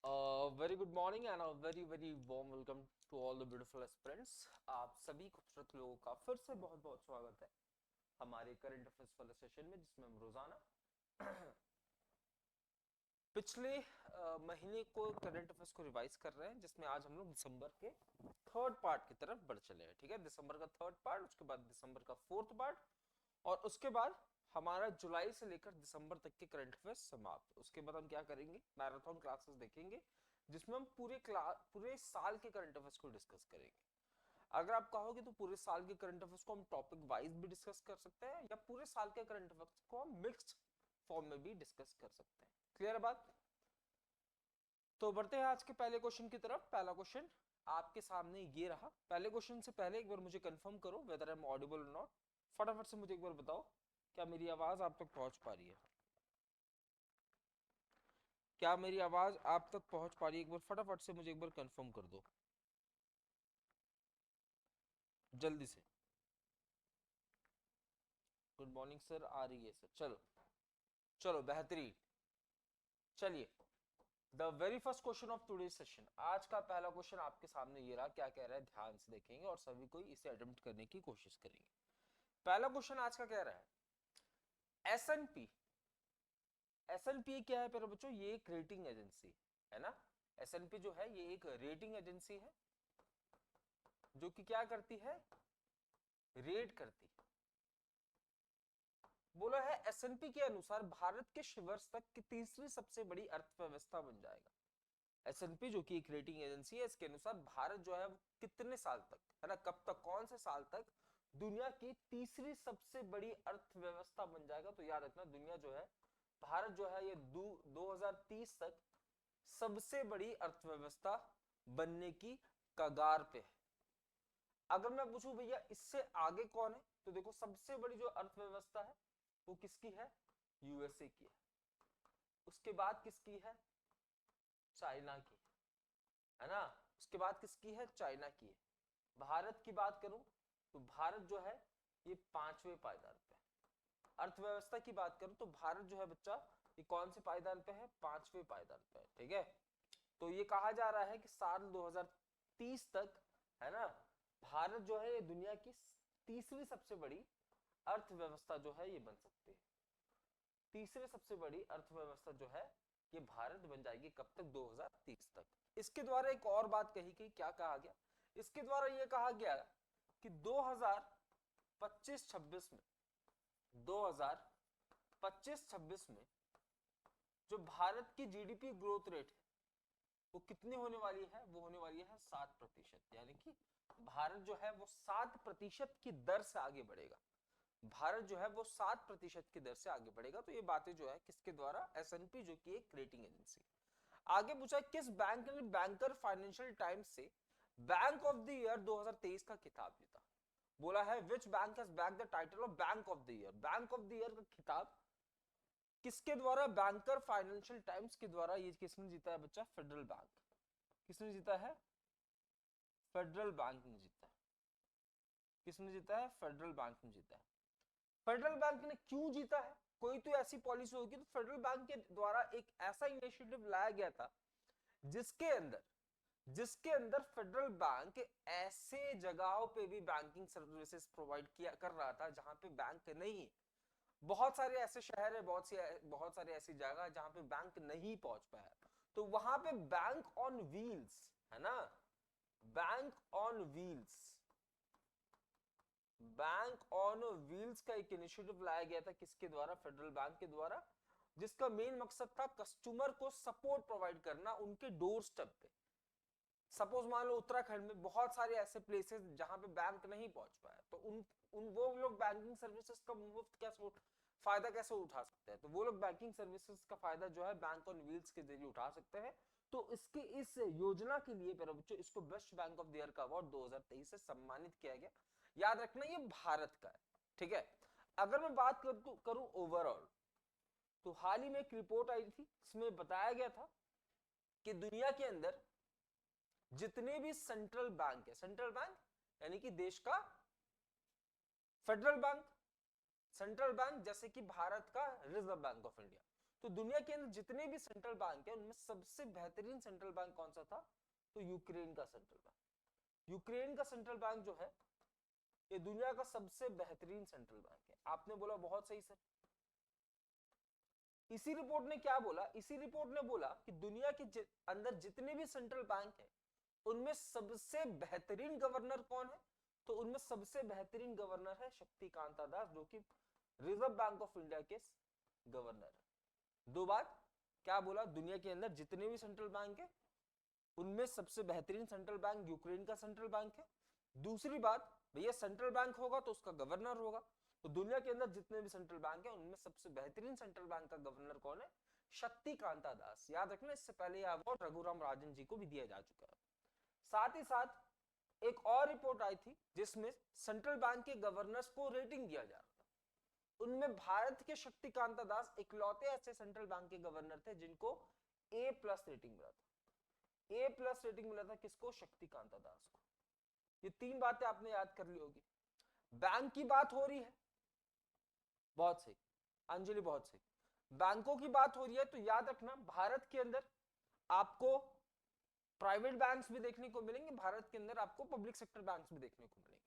Very good morning and very very warm welcome to all the beautiful aspirants. आप सभी खूबसूरत लोगों का फिर से बहुत बहुत स्वागत है हमारे करंट अफेयर्स वाले सेशन में, जिसमें हम रोजाना पिछले महीने को करंट अफेयर्स को रिवाइज कर रहे हैं, जिसमें आज हम लोग दिसंबर के थर्ड पार्ट की तरफ बढ़ चले हैं। ठीक है, दिसंबर का थर्ड पार्ट, उसके बाद दिसंबर का फोर्थ पार्ट, और उसके बाद हमारा जुलाई से लेकर दिसंबर तक के करंट अफेयर्स समाप्त। उसके बाद हम क्या करेंगे, मैराथन क्लासेस देखेंगे, जिसमें हम पूरे साल के करंट अफेयर्स को डिस्कस करेंगे। अगर आप कहोगे तो पूरे साल के करंट अफेयर्स को हम टॉपिक वाइज भी डिस्कस कर सकते हैं, या पूरे साल के करंट अफेयर्स को हम मिक्स्ड फॉर्म में भी डिस्कस कर सकते हैं। क्लियर बात? तो बढ़ते हैं आज के पहले क्वेश्चन की तरफ। पहला क्वेश्चन आपके सामने ये रहा। पहले क्वेश्चन से पहले एक बार मुझे कंफर्म करो वेदर आई एम ऑडिबल और नॉट। फटाफट से मुझे एक बार बताओ, क्या मेरी आवाज आप तक पहुंच पा रही है? क्या मेरी आवाज आप तक पहुंच पा रही है? एक बार फटाफट से मुझे एक बार कंफर्म कर दो, जल्दी से। गुड मॉर्निंग सर, आ रही है सर। चलो चलो, बेहतरीन। चलिए, the very first question of today session, आज का पहला क्वेश्चन आपके सामने ये रहा। क्या कह रहा है, ध्यान से देखेंगे और सभी को इसे अटेम्प्ट करने की कोशिश करेंगे। पहला क्वेश्चन आज का कह रहा है, एसएनपी। एसएनपी क्या है मेरे बच्चों? ये एक रेटिंग एजेंसी है ना। एसएनपी जो है ये एक रेटिंग एजेंसी है, जो कि क्या करती है, रेट करती है। बोला है एसएनपी के अनुसार भारत के वर्ष तक की तीसरी सबसे बड़ी अर्थव्यवस्था बन जाएगा। एसएनपी जो कि एक रेटिंग एजेंसी है, इसके अनुसार भारत जो है वो कितने साल तक, है ना, कब तक, कौन से साल तक दुनिया की तीसरी सबसे बड़ी अर्थव्यवस्था बन जाएगा। तो याद रखना, दुनिया जो है, भारत जो है ये 2030 तक सबसे बड़ी अर्थव्यवस्था बनने की कगार पे है। अगर मैं पूछूं भैया इससे आगे कौन है, तो देखो सबसे बड़ी जो अर्थव्यवस्था है वो किसकी है? यूएसए की है। उसके बाद किसकी है? चाइना की है ना। उसके बाद किसकी है? चाइना की है। भारत की बात करूं तो भारत जो है ये पांचवें पायदान पे है। अर्थव्यवस्था की बात करूं तो भारत जो है बच्चा, ये कौन से पायदान पे है? पांचवें पायदान पे है। ठीक है, तो ये कहा जा रहा है कि साल 2030 तक, है ना, भारत जो है ये दुनिया की तीसरी सबसे बड़ी अर्थव्यवस्था जो है ये बन सकती है। तीसरे सबसे बड़ी अर्थव्यवस्था जो है ये भारत बन जाएगी। कब तक? 2030 तक। इसके द्वारा एक और बात कही गई। क्या कहा गया? इसके द्वारा ये कहा गया कि 2025-26 में, 2025-26 में जो भारत की जीडीपी ग्रोथ रेट है वो कितनी होने वाली है? वो होने वाली है 7%। यानी कि भारत जो है वो 7% की दर से आगे बढ़ेगा। भारत जो है वो 7% की दर से आगे बढ़ेगा। तो ये बातें जो है किसके द्वारा? एसएनपी, जो कि एक रेटिंग एजेंसी। आगे पूछा किस बैंक ने बैंकर फाइनेंशियल टाइम्स से बैंक ऑफ द ईयर 2023 का खिताब जीता। बोला है which bank has bag the title of bank of the year. Bank of the year का खिताब किसके द्वारा? बैंकर फाइनेंशियल टाइम्स के द्वारा। ये किसने जीता है बच्चा? Federal bank. किसने जीता है? फेडरल बैंक ने जीता है। किसने जीता है? फेडरल बैंक ने जीता है। फेडरल बैंक ने क्यों जीता है? कोई तो ऐसी पॉलिसी होगी। तो फेडरल बैंक के द्वारा एक ऐसा इनिशिएटिव लाया गया था जिसके अंदर फेडरल बैंक ऐसे जगहों पे भी बैंकिंग सर्विसेज प्रोवाइड किया कर रहा था जहां पे बैंक नहीं है। बहुत सारे ऐसे शहर है, बहुत सारे ऐसी जगह जहां पे बैंक नहीं पहुंच पाया, तो वहां पे बैंक ऑन व्हील्स, है ना, bank on wheels, bank on wheels का एक इनिशिएटिव लाया गया था। किसके द्वारा? फेडरल बैंक के द्वारा, जिसका मेन मकसद था कस्टमर को सपोर्ट प्रोवाइड करना उनके डोर स्टेप पे। सपोज मान लो उत्तराखंड में बहुत सारे ऐसे प्लेसेस जहां पे बैंक नहीं पहुंच पाया, तो उन उन वो लोग बैंकिंग सर्विसेज का मुफ्त कैसे फायदा कैसे उठा सकते हैं? तो वो लोग बैंकिंग सर्विसेज का फायदा जो है बैंक ऑन व्हील्स के जरिए उठा सकते हैं। तो इसके इस योजना के लिए मेरे बच्चों इसको best bank of the year का अवार्ड 2023 से सम्मानित किया गया। याद रखना ये भारत का है। ठीक है, अगर मैं बात करूं ओवरऑल, तो हाल ही में एक रिपोर्ट आई थी, इसमें बताया गया था कि दुनिया के अंदर जितने भी सेंट्रल बैंक है, सेंट्रल बैंक यानी कि देश का फेडरल बैंक, सेंट्रल बैंक जैसे कि भारत का रिजर्व बैंक ऑफ इंडिया, तो दुनिया के अंदर जितने भी सेंट्रल बैंक है उनमें सबसे बेहतरीन सेंट्रल बैंक कौन सा था? तो यूक्रेन का सेंट्रल बैंक। यूक्रेन का सेंट्रल बैंक जो है ये दुनिया का सबसे बेहतरीन सेंट्रल बैंक है। आपने बोला बहुत सही सर। इसी रिपोर्ट ने क्या बोला? इसी रिपोर्ट ने बोला कि दुनिया के अंदर जितने भी सेंट्रल बैंक है उनमें सबसे बेहतरीन गवर्नर कौन है? तो उनमें सबसे बेहतरीन गवर्नर है शक्तिकांता दास, जो कि रिजर्व बैंक ऑफ इंडिया के गवर्नर है। दो बात क्या बोला? दुनिया के अंदर जितने भी सेंट्रल बैंक है उनमें सबसे बेहतरीन सेंट्रल बैंक यूक्रेन का सेंट्रल बैंक है। दूसरी बात, भैया सेंट्रल बैंक होगा तो उसका गवर्नर होगा, तो दुनिया के अंदर जितने भी सेंट्रल बैंक है उनमें सबसे बेहतरीन सेंट्रल बैंक का गवर्नर कौन है? शक्तिकांता दास। याद रखना, इससे पहले यह अवार्ड रघुराम राजन जी को भी दिया जा चुका है। साथ ही साथ एक और रिपोर्ट आई थी जिसमें सेंट्रल बैंक के गवर्नर्स को रेटिंग दिया जा रहा था। उनमें भारत के शक्तिकांता दास इकलौते ऐसे सेंट्रल बैंक के गवर्नर थे जिनको A+ रेटिंग मिला था। A+ रेटिंग मिला था किसको? शक्तिकांता दास को। ये तीन बातें आपने याद कर ली होगी। बैंक की बात हो रही है, बहुत सही अंजलि, बहुत सही। बैंकों की बात हो रही है तो याद रखना भारत के अंदर आपको प्राइवेट बैंक्स भी देखने को मिलेंगे, भारत के अंदर आपको पब्लिक सेक्टर बैंक्स भी देखने को मिलेंगे।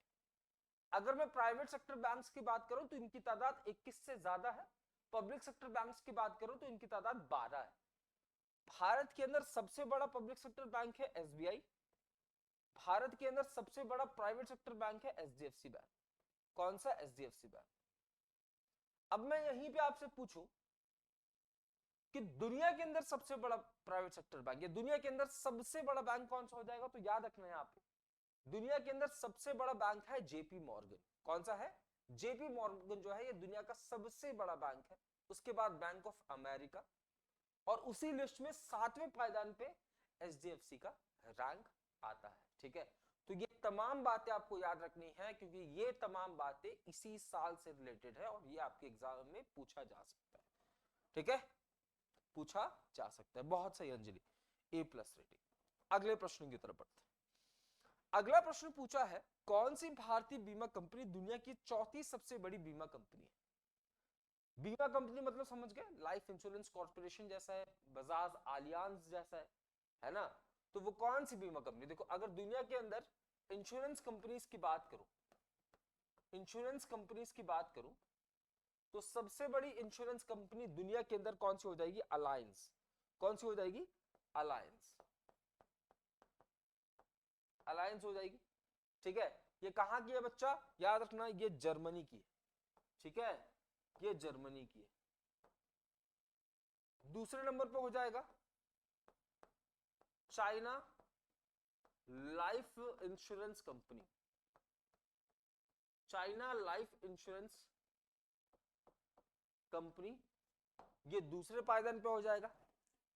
अगर मैं प्राइवेट सेक्टर बैंक्स की बात करूं तो इनकी तादाद 21 से ज्यादा है। पब्लिक सेक्टर बैंक्स की बात करूं तो इनकी तादाद 12 है। भारत के अंदर सबसे बड़ा पब्लिक सेक्टर बैंक है SBI। भारत के अंदर सबसे बड़ा प्राइवेट सेक्टर बैंक है HDFC बैंक। कौन सा? HDFC bank. अब मैं यहीं पे आपसे पूछूं कि दुनिया के अंदर सबसे बड़ा प्राइवेट सेक्टर बैंक या दुनिया के अंदर सबसे बड़ा बैंक कौन सा हो जाएगा? तो याद रखना है यहाँ पे दुनिया के अंदर सबसे बड़ा बैंक है JP मॉर्गन। कौन सा है? JP मॉर्गन जो है ये दुनिया का सबसे बड़ा बैंक है। उसके बाद बैंक ऑफ अमेरिका, और उसी लिस्ट में 7वें पायदान पे HDFC का रैंक आता है। ठीक है, तो ये तमाम बातें आपको याद रखनी है क्योंकि ये तमाम बातें इसी साल से रिलेटेड है और ये आपके एग्जाम में पूछा जा सकता है। ठीक है, पूछा जा सकता है। बहुत सही अंजलि, A+ रेटिंग। अगले प्रश्न की तरफ बढ़ते हैं। अगला प्रश्न पूछा है, कौन सी भारतीय बीमा कंपनी दुनिया की चौथी सबसे बड़ी बीमा कंपनी है? बीमा कंपनी मतलब समझ गए, लाइफ इंश्योरेंस कॉर्पोरेशन जैसा है, बजाज आलियांज जैसा है ना? तो वो कौन सी बीमा कंपनी? देखो, अगर दुनिया के अंदर इंश्योरेंस कंपनीज की बात करूं, इंश्योरेंस कंपनीज की बात करूं तो सबसे बड़ी इंश्योरेंस कंपनी दुनिया के अंदर कौन सी हो जाएगी? अलायंस। कौन सी हो जाएगी? अलायंस। अलायंस हो जाएगी। ठीक है, ये कहां की है बच्चा? याद रखना ये जर्मनी की है। ठीक है, ये जर्मनी की है। दूसरे नंबर पे हो जाएगा China life insurance company. China life insurance company, ये दूसरे पायदान पे हो जाएगा।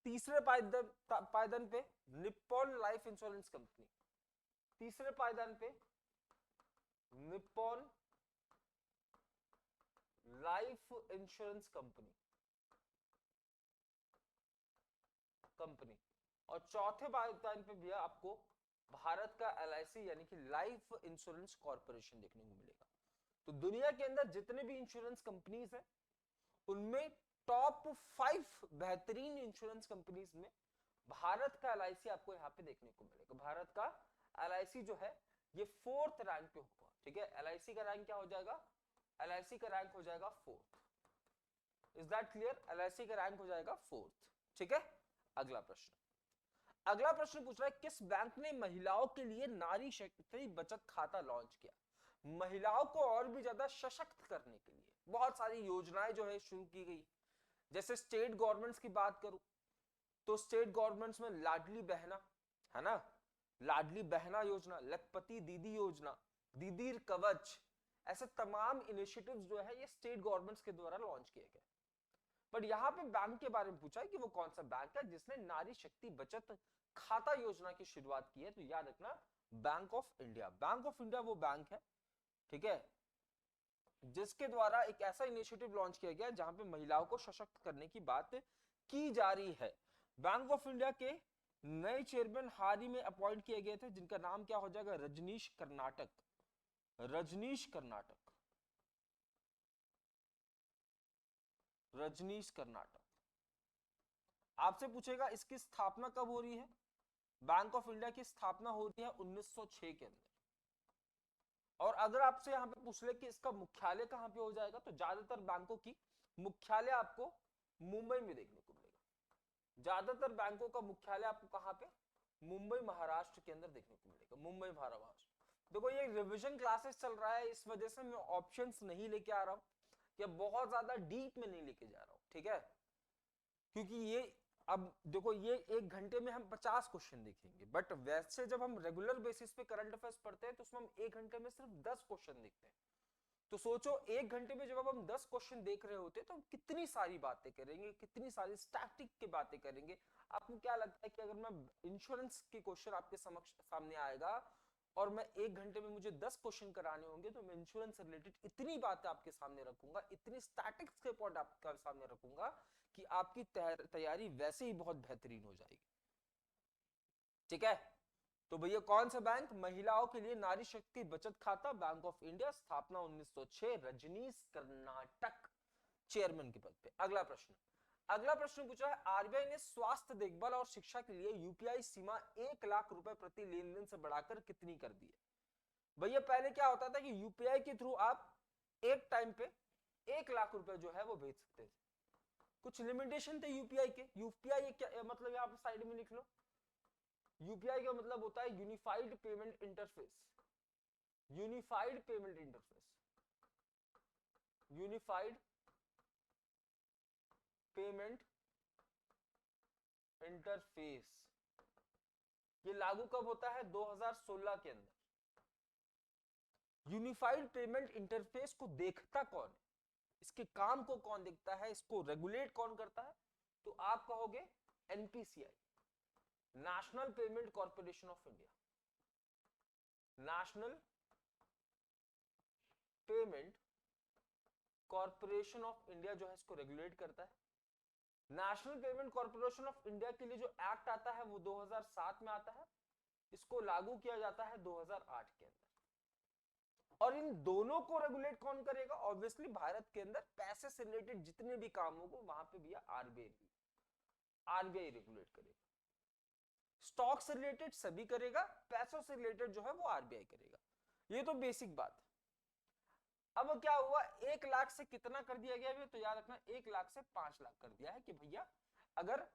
तीसरे पायदान पे निप्पॉन लाइफ इंश्योरेंस कंपनी। तीसरे पायदान पे निप्पॉन लाइफ इंश्योरेंस कंपनी। और चौथे पायदान पे भी आपको भारत का LIC यानी कि लाइफ इंश्योरेंस कॉर्पोरेशन देखने को मिलेगा। तो दुनिया के अंदर जितने भी इंश्योरेंस कंपनीज हैं उनमें टॉप 5 बेहतरीन इंश्योरेंस कंपनीज में भारत का LIC आपको यहाँ पे देखने को मिलेगा। भारत का LIC जो है ये 4th रैंक पे होगा। ठीक है, LIC का रैंक क्या हो जाएगा? LIC का रैंक हो जाएगा 4th। Is that clear? LIC का रैंक हो जाएगा 4th। ठीक है, अगला प्रश्न। अगला प्रश्न पूछ रहा है, किस बैंक ने महिलाओं के लिए नारी शक्ति बचत खाता लॉन्च किया? महिलाओं को और भी ज्यादा सशक्त करने के लिए बहुत सारी योजनाएं जो है शुरू की गई। जैसे स्टेट गवर्नमेंट्स की बात करूं तो स्टेट गवर्नमेंट्स में लाडली बहना है ना, लाडली बहना योजना, लखपति दीदी योजना, दीदी कवच, ऐसे तमाम इनिशिएटिव्स जो है ये स्टेट गवर्नमेंट्स के द्वारा लॉन्च किए गए। बट यहाँ पे बैंक के बारे में पूछा है कि वो कौन सा बैंक है जिसने नारी शक्ति बचत खाता योजना की शुरुआत की है? तो याद रखना bank of India. Bank of India वो बैंक है, ठीक है, जिसके द्वारा एक ऐसा इनिशिएटिव लॉन्च किया गया जहां पे महिलाओं को सशक्त करने की बात की जा रही है। बैंक ऑफ इंडिया के नए चेयरमैन हाल ही में अपॉइंट किए गए थे जिनका नाम क्या हो जाएगा? रजनीश कर्नाटक। रजनीश कर्नाटक, रजनीश कर्नाटक। आपसे पूछेगा इसकी स्थापना कब हो रही है। बैंक ऑफ इंडिया की स्थापना हो रही है 1906 के अंदर। और अगर आपसे यहाँ पे पूछ ले कि इसका मुख्यालय कहाँ पे हो जाएगा, तो ज्यादातर बैंकों की मुख्यालय आपको मुंबई में देखने को मिलेगा। ज्यादातर बैंकों का मुख्यालय आपको कहाँ पे, मुंबई महाराष्ट्र के अंदर देखने को मिलेगा, मुंबई महाराष्ट्र। देखो ये रिवीजन क्लासेस चल रहा है, इस वजह से मैं ऑप्शंस नहीं लेके आ रहा हूँ, या बहुत ज्यादा डीप में नहीं लेके जा रहा हूँ, ठीक है। क्योंकि ये अब देखो ये 1 घंटे में हम 50 क्वेश्चन देखेंगे, बट वैसे जब हम रेगुलर बेसिस पे करंट अफेयर्स पढ़ते हैं तो उसमें हम 1 घंटे में सिर्फ 10 क्वेश्चन देखते हैं। तो सोचो 1 घंटे में जब हम 10 क्वेश्चन देख रहे होते तो हम कितनी सारी बातें करेंगे, कितनी सारी स्टैटिक की बातें करेंगे। आपको क्या लगता है कि अगर मैं इंश्योरेंस के क्वेश्चन आपके समक्ष सामने आएगा और मैं 1 घंटे में मुझे 10 क्वेश्चन कराने होंगे, तो मैं इंश्योरेंस से रिलेटेड इतनी बातें आपके सामने रखूंगा, इतनी स्टैटिक्स के पॉइंट आपके सामने रखूंगा कि आपकी तैयारी वैसे ही बहुत बेहतरीन हो जाएगी, ठीक है। तो भैया कौन सा बैंक, महिलाओं के लिए नारी शक्ति बचत खाता, बैंक ऑफ इंडिया, स्थापना 1906, रजनीश कर्नाटक चेयरमैन के पद पे। अगला प्रश्न, अगला प्रश्न पूछा है आरबीआई ने स्वास्थ्य देखभाल और शिक्षा के लिए यूपीआई सीमा 1 लाख रुपए प्रति लेन देन से बढ़ाकर कितनी कर दी है। भैया पहले क्या होता था कि यूपीआई के थ्रू आप एक टाइम पे 1 लाख रुपए जो है वो भेज सकते थे, कुछ लिमिटेशन थे यूपीआई के। यूपीआई क्या मतलब, यहाँ पे साइड में लिख लो, यूपीआई का मतलब होता है unified payment interface, unified payment interface, unified payment interface. ये लागू कब होता है, 2016 के अंदर। यूनिफाइड पेमेंट इंटरफेस को देखता कौन है, इसके काम को कौन देखता है, इसको रेगुलेट कौन करता है, तो आप कहोगे NPCI, national payment corporation of India. National payment corporation of India जो है इसको रेगुलेट करता है। National payment corporation of India के लिए जो एक्ट आता है वो 2007 में आता है, इसको लागू किया जाता है 2008 के अंदर। और इन दोनों को रेगुलेट कौन करेगा, ऑब्वियसली भारत के अंदर पैसे से रिलेटेड जितने भी काम होंगे वहां पे भी आरबीआई रेगुलेट करेगा। स्टॉक से रिलेटेड सभी करेगा, पैसों से रिलेटेड जो है वो आरबीआई करेगा। ये तो बेसिक बात है। अब क्या हुआ, 1 लाख से कितना कर दिया गया, तो याद रखना 1 लाख से 5 लाख कर दिया है कि भैया अगर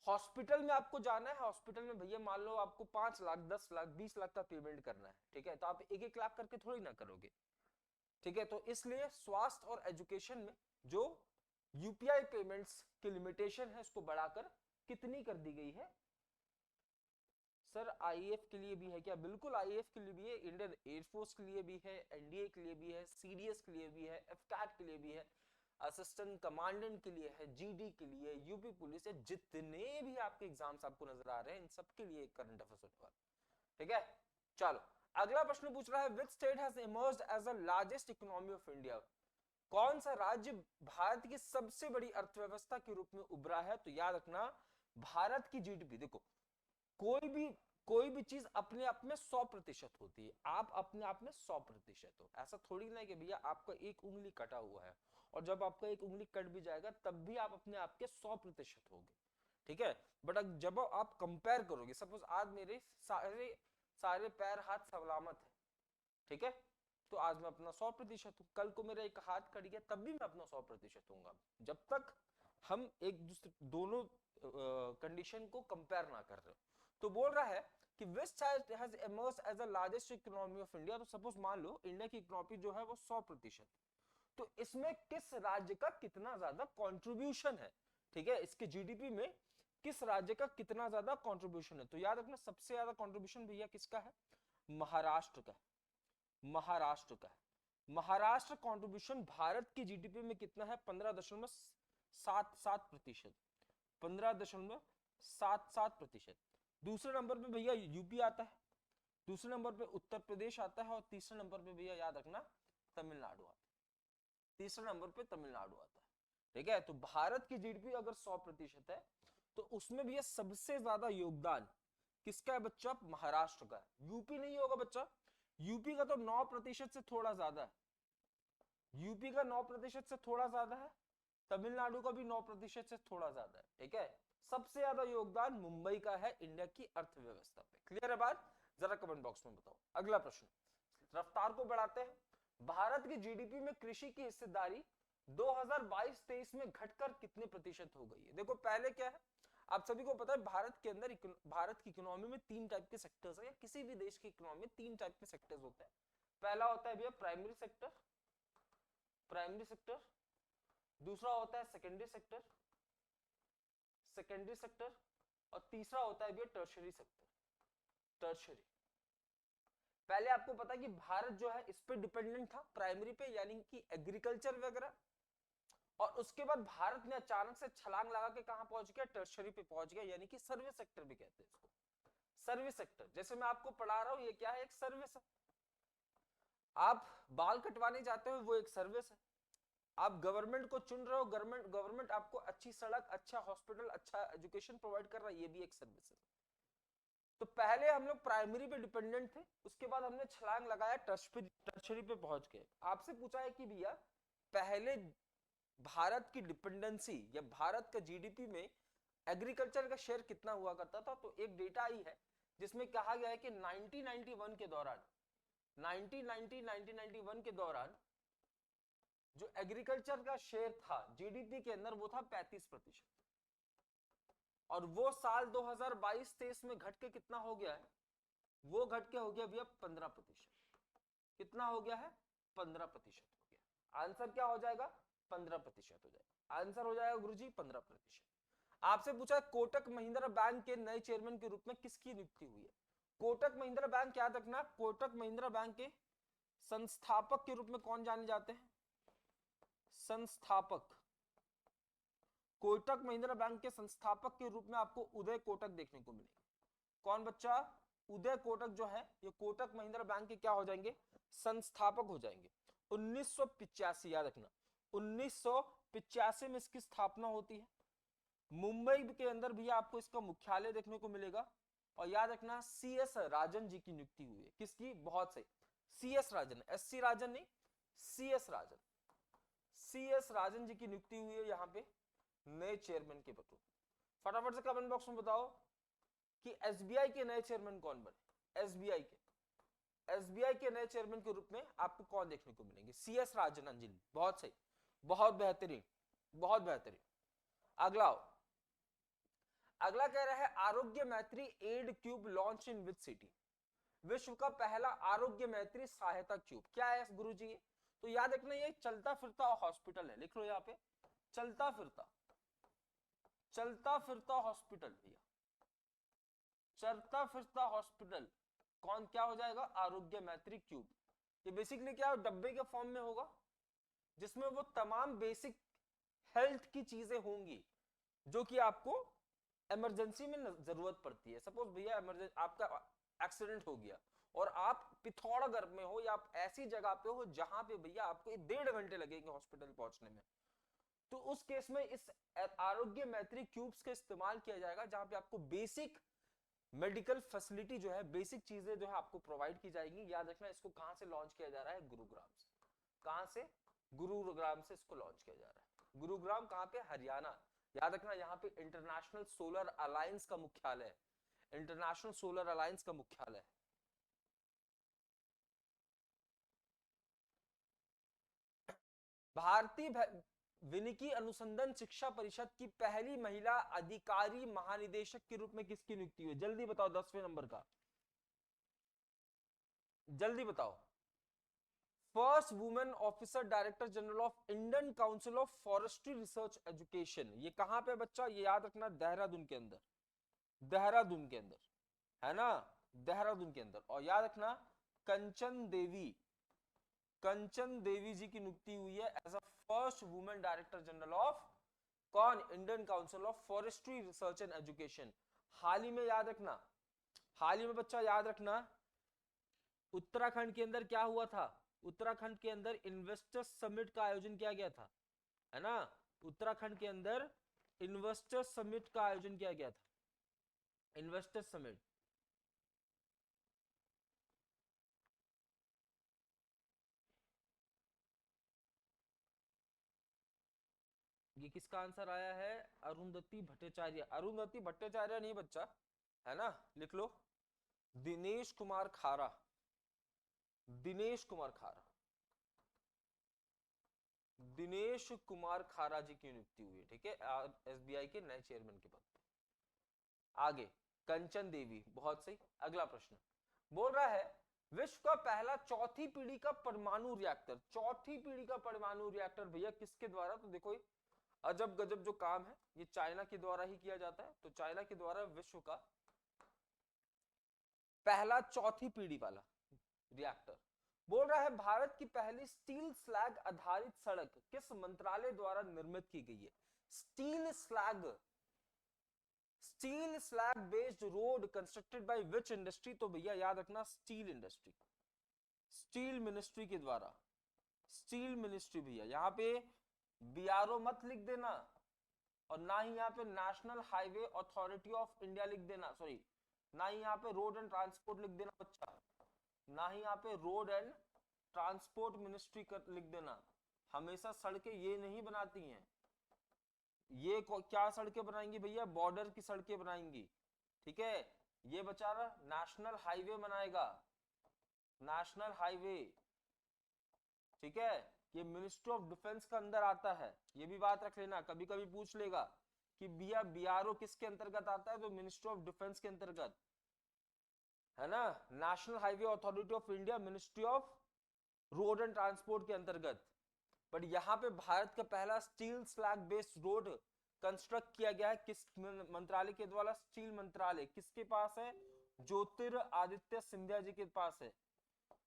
हॉस्पिटल में आपको जाना है, हॉस्पिटल में भैया मान लो आपको 5 लाख 10 लाख 20 लाख का पेमेंट करना है, ठीक है, तो आप 1-1 लाख करके थोड़ी ना करोगे, ठीक है। तो इसलिए स्वास्थ्य और एजुकेशन में जो यूपीआई पेमेंट्स की लिमिटेशन है उसको बढ़ाकर कितनी कर दी गई है। सर आईएएफ के लिए भी है क्या, बिल्कुल आईएएफ के लिए भी है, इंडियन एयरफोर्स के लिए भी है, एनडीए के लिए भी है, सीडीएस के लिए भी है, एफकैट के लिए भी है, असिस्टेंट कमांडेंट के लिए है, जीडी के लिए, यूपी पुलिस है, जितने भी आपके एग्जाम्स आपको नजर आ रहे हैं इन सब के लिए करंट अफेयर्स होने वाला, ठीक है। चलो अगला प्रश्न पूछ रहा है which state has emerged as the largest economy of India, कौन सा राज्य भारत की सबसे बड़ी अर्थव्यवस्था के रूप में उभरा है। तो याद रखना भारत की जीडीपी, देखो कोई भी चीज अपने आप में 100% होती है, आप अपने आप में 100% हो, ऐसा थोड़ी ना कि भैया आपका एक उंगली कटा हुआ है और जब आपका एक उंगली कट भी जाएगा तब भी आप अपने आप के 100% होगे, ठीक है। बट जब आप कंपेयर करोगे, सपोज आज मेरे सारे पैर हाथ सलामत है, ठीक है, तो आज मैं अपना 100% हूँ, कल को मेरा एक हाथ कट गया तब भी मैं अपना 100% हूँ, जब तक हम एक दूसरे दोनों कंडीशन को कंपेयर ना कर रहे हो। तो बोल रहा है कि which state has emerged as the largest economy of India, तो सपोज मान लो इंडिया की इकोनॉमी जो है वो 100%, तो इसमें किस राज्य का कितना ज्यादा कंट्रीब्यूशन है, ठीक है, इसके जीडीपी में किस राज्य का कितना ज्यादा कंट्रीब्यूशन है। तो याद रखना सबसे ज्यादा कंट्रीब्यूशन भैया किसका है, महाराष्ट्र का, महाराष्ट्र का है। महाराष्ट्र कंट्रीब्यूशन भारत की जीडीपी में कितना है, 15.77%, 15.77%। दूसरे नंबर पे भैया यूपी आता है, दूसरे नंबर पे उत्तर प्रदेश आता है और तीसरे नंबर पे भैया याद रखना तमिलनाडु आता है, तीसरे नंबर पे तमिलनाडु आता है, ठीक है। तो भारत की जीडीपी अगर 100% है तो उसमें भैया सबसे ज्यादा योगदान किसका है बच्चा, महाराष्ट्र का है, यूपी नहीं होगा बच्चा, यूपी का तो 9% से थोड़ा ज्यादा है, यूपी का 9% से थोड़ा ज्यादा है, तमिलनाडु का भी 9% से थोड़ा ज्यादा है, ठीक है। सबसे ज्यादा योगदान मुंबई का है इंडिया की अर्थव्यवस्था पे। क्लियर है बात? जरा कमेंट बॉक्स में बताओ। अगला प्रश्न, रफ्तार को बढ़ाते हैं। भारत की जीडीपी में कृषि की हिस्सेदारी 2022-23 में घटकर कितने प्रतिशत हो गई है? देखो पहले क्या है, आप सभी को पता है भारत के अंदर भारत की इकोनॉमी में 3 टाइप के सेक्टर्स है, या किसी भी देश की इकोनॉमी में 3 टाइप के सेक्टर्स होते हैं। पहला होता है भैया प्राइमरी सेक्टर, प्राइमरी सेक्टर। दूसरा होता है सेकेंडरी सेक्टर, सेकेंडरी सेक्टर। और तीसरा होता है भैया टर्शियरी सेक्टर, टर्शियरी। पहले आपको पता है कि भारत जो है इस पे डिपेंडेंट था, प्राइमरी पे यानी कि एग्रीकल्चर वगैरह, और उसके बाद भारत ने अचानक से छलांग लगा के कहां पहुंच गया? टर्शियरी पे पहुंच गया, यानी कि सर्विस सेक्टर भी कहते हैं इसको। सर्विस सेक्टर, जैसे मैं आपको पढ़ा रहा हूं, ये क्या है? एक सर्विस है। आप बाल कटवाने जाते हो, वो एक सर्विस है। आप गवर्नमेंट को चुन रहे हो, गवर्नमेंट आपको अच्छी सड़क, अच्छा हॉस्पिटल, अच्छा एजुकेशन प्रोवाइड कर रहा है, ये भी एक सर्विस है। तो पहले हम लोग प्राइमरी पे डिपेंडेंट थे, उसके बाद हमने छलांग लगाया टर्शियरी पे पहुंच गए। आपसे पूछा है कि भैया पहले भारत की डिपेंडेंसी या भारत का जीडीपी में एग्रीकल्चर का शेयर कितना हुआ करता था, तो एक डेटा आई है जिसमें कहा गया है कि 1991 के दौरान, 1991 के दौरान जो एग्रीकल्चर का शेयर था जीडीपी के अंदर वो था 35%, और वो साल 2022-23 में घट के कितना हो गया है? वो घट के हो गया भैया 15%। कितना हो गया है? 15% हो गया। आंसर क्या हो जाएगा? 15% हो जाएगा। आंसर हो जाएगा गुरुजी 15%। आपसे पूछा कोटक महिंद्रा बैंक के नए चेयरमैन के रूप में किसकी नियुक्ति हुई है? कोटक महिंद्रा बैंक, याद रखना, कोटक महिंद्रा बैंक के संस्थापक के रूप में कौन जाने जाते हैं? संस्थापक। कोटक महिंद्रा बैंक के संस्थापक के रूप में आपको उदय कोटक देखने को मिलेगा। कौन बच्चा? उदय कोटक जो है ये कोटक महिंद्रा बैंक के क्या हो जाएंगे? संस्थापक हो जाएंगे। 1985, याद रखना, 1985 में इसकी स्थापना होती है। मुंबई के अंदर भी आपको इसका मुख्यालय देखने को मिलेगा। और याद रखना CS राजन जी की नियुक्ति हुई है। किसकी? बहुत सही, CS राजन, SC राजन नहीं, CS राजन, CS राजन जी की नियुक्ति हुई है यहाँ पे नए चेयरमैन के पद। फटाफट से कमेंट बॉक्स में बताओ कि SBI के नए चेयरमैन कौन बने? SBI के नए चेयरमैन के रूप में आपको कौन देखने को मिलेंगे? CS राजन अंजलि, बहुत सही, बहुत बेहतरीन, बहुत बेहतरीन। अगला कह रहा है Aarogya Maitri aid cube launch in which city? विश्व का पहला आरोग्य मैत्री सहायता क्यूब क्या है गुरुजी? तो याद रखना ये चलता फिरता हॉस्पिटल है, लिख लो यहाँ पे, चलता फिरता हॉस्पिटल भैया, चलता फिरता हॉस्पिटल। कौन क्या हो जाएगा? आरोग्य मैत्री क्यूब। ये बेसिकली क्या है? डब्बे के फॉर्म में होगा जिसमें वो तमाम बेसिक हेल्थ की चीजें होंगी जो कि आपको इमरजेंसी में जरूरत पड़ती है। सपोज भैया इमरजेंसी, आपका एक्सीडेंट हो गया और आप पिथौरागढ़ में हो या आप ऐसी जगह पे हो जहां पे भैया आपको 1.5 घंटे लगेंगे हॉस्पिटल पहुंचने में, तो उस केस में इस आरोग्य मैत्री क्यूब्स का इस्तेमाल किया जाएगा, जहां पे आपको बेसिक मेडिकल फैसिलिटी जो है, बेसिक चीजें जो है आपको प्रोवाइड की जाएंगी। याद रखना इसको कहां से लॉन्च किया जा रहा है? गुरुग्राम से। कहां से? गुरुग्राम से इसको लॉन्च किया जा रहा है। गुरुग्राम कहां पे? हरियाणा। याद रखना यहाँ पे इंटरनेशनल सोलर अलायंस का मुख्यालय है, इंटरनेशनल सोलर अलायंस का मुख्यालय है। भारतीय विनिकी अनुसंधान शिक्षा परिषद की पहली महिला अधिकारी महानिदेशक के रूप में किसकी नियुक्ति हुई? जल्दी बताओ, 10वें नंबर का, जल्दी बताओ। First women officer director general of Indian council of forestry research education. ये कहां पे बच्चा? ये याद रखना देहरादून के अंदर, देहरादून के अंदर है ना, देहरादून के अंदर। और याद रखना कंचन देवी, कंचन देवी जी की नियुक्ति हुई है as a first women director general of कौन? Indian council of forestry research and education. हाल ही में याद रखना, हाल ही में बच्चा याद रखना उत्तराखंड के अंदर क्या हुआ था? उत्तराखंड के अंदर इन्वेस्टर्स समिट का आयोजन किया गया था, है ना। उत्तराखंड के अंदर इन्वेस्टर्स समिट का आयोजन किया गया था, इन्वेस्टर्स समिट। ये किसका आंसर आया है? अरुंधति भट्टाचार्य। अरुंधति भट्टाचार्य नहीं बच्चा, है ना, लिख लो, दिनेश कुमार खारा। दिनेश कुमार खारा, दिनेश कुमार खारा जी की नियुक्ति हुई है, ठीक है, एसबीआई के नए चेयरमैन के पद पे। आगे कंचन देवी, बहुत सही। अगला प्रश्न बोल रहा है विश्व का पहला चौथी पीढ़ी का परमाणु रिएक्टर, चौथी पीढ़ी का परमाणु रिएक्टर भैया किसके द्वारा? तो देखो अजब गजब जो काम है ये चाइना के द्वारा ही किया जाता है। तो चाइना के द्वारा विश्व का पहला चौथी पीढ़ी वाला रिएक्टर। बोल रहा है भारत की पहली स्टील स्लैग आधारित सड़क किस मंत्रालय द्वारा निर्मित की गई है? Steel slag, steel slag based road constructed by which industry? तो भैया याद रखना स्टील इंडस्ट्री, स्टील मिनिस्ट्री के द्वारा, स्टील मिनिस्ट्री। भैया यहाँ पे बीआरओ मत लिख देना, और ना ही यहाँ पे national highway authority of India लिख देना, सॉरी, ना ही यहाँ पे रोड एंड ट्रांसपोर्ट लिख देना बच्चा, ना ही यहाँ पे रोड एंड ट्रांसपोर्ट मिनिस्ट्री लिख देना। हमेशा सड़कें ये नहीं बनाती हैं, ये क्या सड़कें बनाएंगी भैया? बॉर्डर की सड़कें बनाएंगी, ठीक है। ये बेचारा नेशनल हाईवे बनाएगा, नेशनल हाईवे, ठीक है। ये मिनिस्ट्री ऑफ डिफेंस का अंदर आता है, ये भी बात रख लेना, कभी कभी पूछ लेगा कि भैया बीआरओ किसके अंतर्गत आता है? तो मिनिस्ट्री ऑफ डिफेंस के अंतर्गत, है ना। National highway authority of India ministry of road and transport के अंतर्गत। बट यहाँ पे भारत का पहला steel slag based road construct किया गया है किस मंत्रालय के द्वारा? स्टील मंत्रालय। किसके पास है? ज्योतिरादित्य सिंधिया जी के पास है,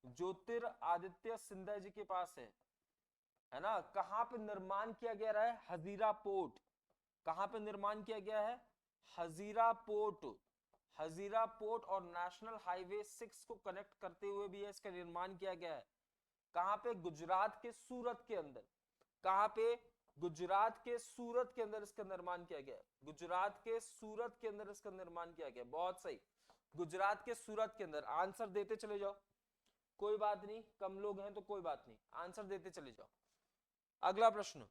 ज्योतिरादित्य सिंधिया जी के पास है ना। कहां पे निर्माण किया गया है? हजीरा पोर्ट। कहां पे निर्माण किया गया है? हजीरा पोर्ट। हजीरा पोर्ट और नेशनल हाईवे 6 को कनेक्ट करते हुए भी इसका निर्माण किया गया है। कहां पे? गुजरात के सूरत के अंदर। कहां पे? गुजरात के सूरत के अंदर इसका निर्माण किया गया है। गुजरात के सूरत के अंदर इसका निर्माण किया गया। बहुत सही, गुजरात के सूरत के अंदर। आंसर देते चले जाओ, कोई बात नहीं, कम लोग हैं तो कोई बात नहीं, आंसर देते चले जाओ। अगला प्रश्न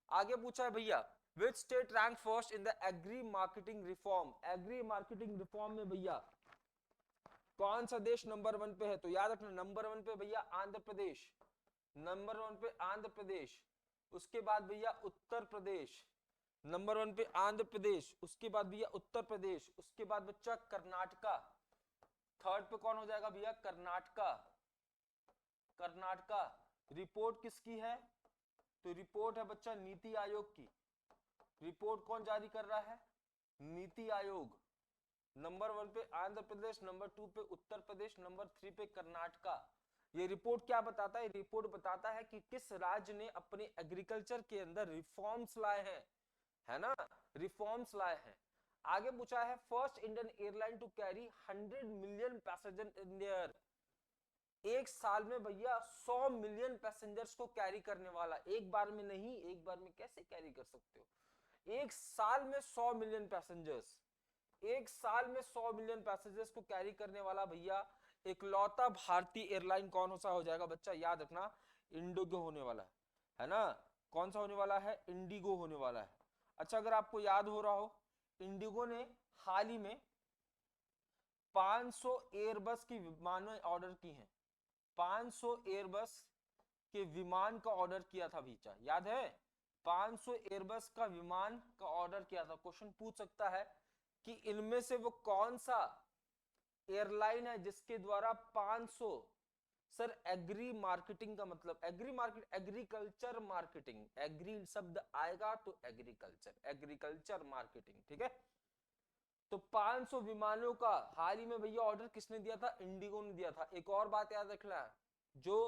आगे पूछा है भैया, which state rank first in the agri marketing reform? Agri marketing reform में भैया कौन सा देश नंबर 1 पे है? तो याद रखना नंबर 1 पे भैया आंध्र प्रदेश, नंबर 1 पे आंध्र प्रदेश। उसके बाद भैया उत्तर प्रदेश, नंबर 1 पे आंध्र प्रदेश। उसके बाद भैया उत्तर प्रदेश। उसके बाद बच्चा कर्नाटका। थर्ड पे कौन हो जाएगा भैया? कर्नाटका। कर्नाटका। रिपोर्ट किसकी है? तो रिपोर्ट है बच्चा नीति आयोग की। रिपोर्ट कौन जारी कर रहा है? नीति आयोग। नंबर 1 पे आंध्र प्रदेश, नंबर 2 पे उत्तर प्रदेश, नंबर 3 पे कर्नाटका। ये रिपोर्ट क्या बताता है? रिपोर्ट बताता है कि किस राज्य ने अपने एग्रीकल्चर के अंदर रिफॉर्म्स लाए हैं, है ना, रिफॉर्म्स लाए हैं। आगे पूछा है first Indian airline to carry 100 million passenger in air. एक साल में भैया 100 मिलियन पैसेंजर्स को कैरी करने वाला, एक बार में नहीं, एक बार में कैसे कैरी कर सकते हो? एक साल में 100 मिलियन पैसेंजर्स, एक साल में 100 मिलियन पैसेंजर्स को कैरी करने वाला भैया इकलौता भारतीय एयरलाइन कौन सा हो जाएगा बच्चा? याद रखना इंडिगो होने वाला है ना। कौन सा होने वाला है? इंडिगो होने वाला है। अच्छा, अगर आपको याद हो रहा हो, इंडिगो ने हाल ही में 500 एयरबस की विमानें ऑर्डर की हैं। 500 एयरबस के विमान का ऑर्डर किया था भीचा, याद है? 500 एयरबस का विमान का ऑर्डर किया था। क्वेश्चन पूछ सकता है कि इनमें से वो कौन सा एयरलाइन है जिसके द्वारा 500, सर एग्री मार्केटिंग का मतलब, agri market, agriculture marketing, agri शब्द आएगा तो एग्रीकल्चर, एग्रीकल्चर मार्केटिंग, ठीक है। तो 500 विमानों का हाल ही में भैया ऑर्डर किसने दिया था? इंडिगो ने दिया था। एक और बात याद रखना है जो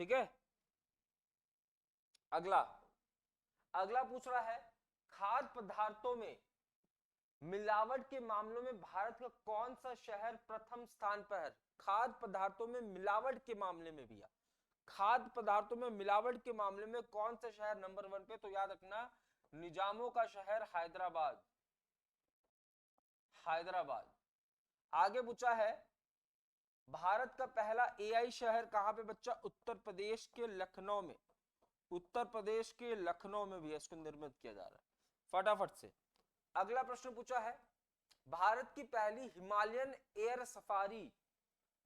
ठीक है। अगला अगला पूछ रहा है खाद्य पदार्थों में मिलावट के मामलों में भारत का कौन सा शहर प्रथम स्थान पर है? खाद्य पदार्थों में मिलावट के मामले में भैया, खाद्य पदार्थों में मिलावट के मामले में कौन सा शहर नंबर 1 पे? तो याद रखना निजामों का शहर हैदराबाद, हैदराबाद। आगे पूछा है भारत का पहला एआई शहर कहां पे बच्चा? उत्तर प्रदेश के लखनऊ में। उत्तर प्रदेश के लखनऊ में भी इसको निर्मित किया जा रहा है। फटाफट से अगला प्रश्न पूछा है, भारत की पहली हिमालयन एयर सफारी,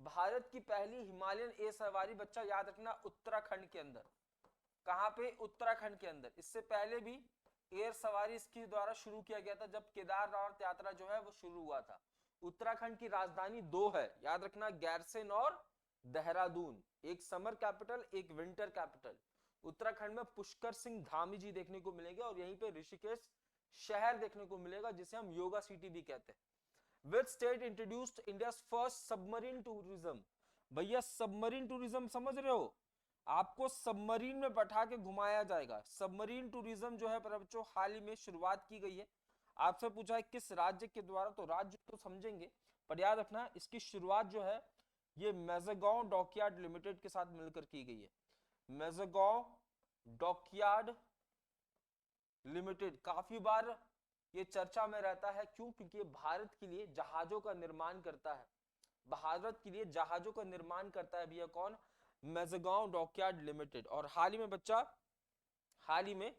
भारत की पहली हिमालयन एयर सफारी बच्चा याद रखना उत्तराखंड के अंदर। कहां पे? उत्तराखंड के अंदर। इससे पहले भी एयर सवारी इसके द्वारा शुरू किया गया था जब केदारनाथ यात्रा जो है वो शुरू हुआ था। उत्तराखंड की राजधानी दो है, याद रखना, गैरसेन और देहरादून। एक समर कैपिटल, एक विंटर कैपिटल। उत्तराखंड में पुष्कर सिंह धामी जी देखने को मिलेंगे और यहीं पे ऋषिकेश शहर देखने को मिलेगा जिसे हम योगा सिटी भी कहते हैं। Which state introduced India's first submarine tourism? भैया सबमरीन टूरिज्म समझ रहे हो, आपको सबमरीन में बैठा के घुमाया जाएगा। सबमरीन टूरिज्म जो है बच्चों हाल ही में शुरुआत की गई है। आपसे पूछा है किस राज्य के द्वारा, तो राज्य तो समझेंगे पर याद रखना इसकी शुरुआत जो है ये मेज़ागांव डॉकयार्ड लिमिटेड के साथ मिलकर की गई है। मेज़ागांव डॉकयार्ड लिमिटेड काफी बार ये चर्चा में रहता है, क्यों? क्योंकि ये भारत के लिए जहाजों का निर्माण करता है। भारत के लिए जहाजों का निर्माण करता है भैया कौन? मेज़ागांव डॉकयार्ड लिमिटेड। और हाल ही में बच्चा, हाल ही में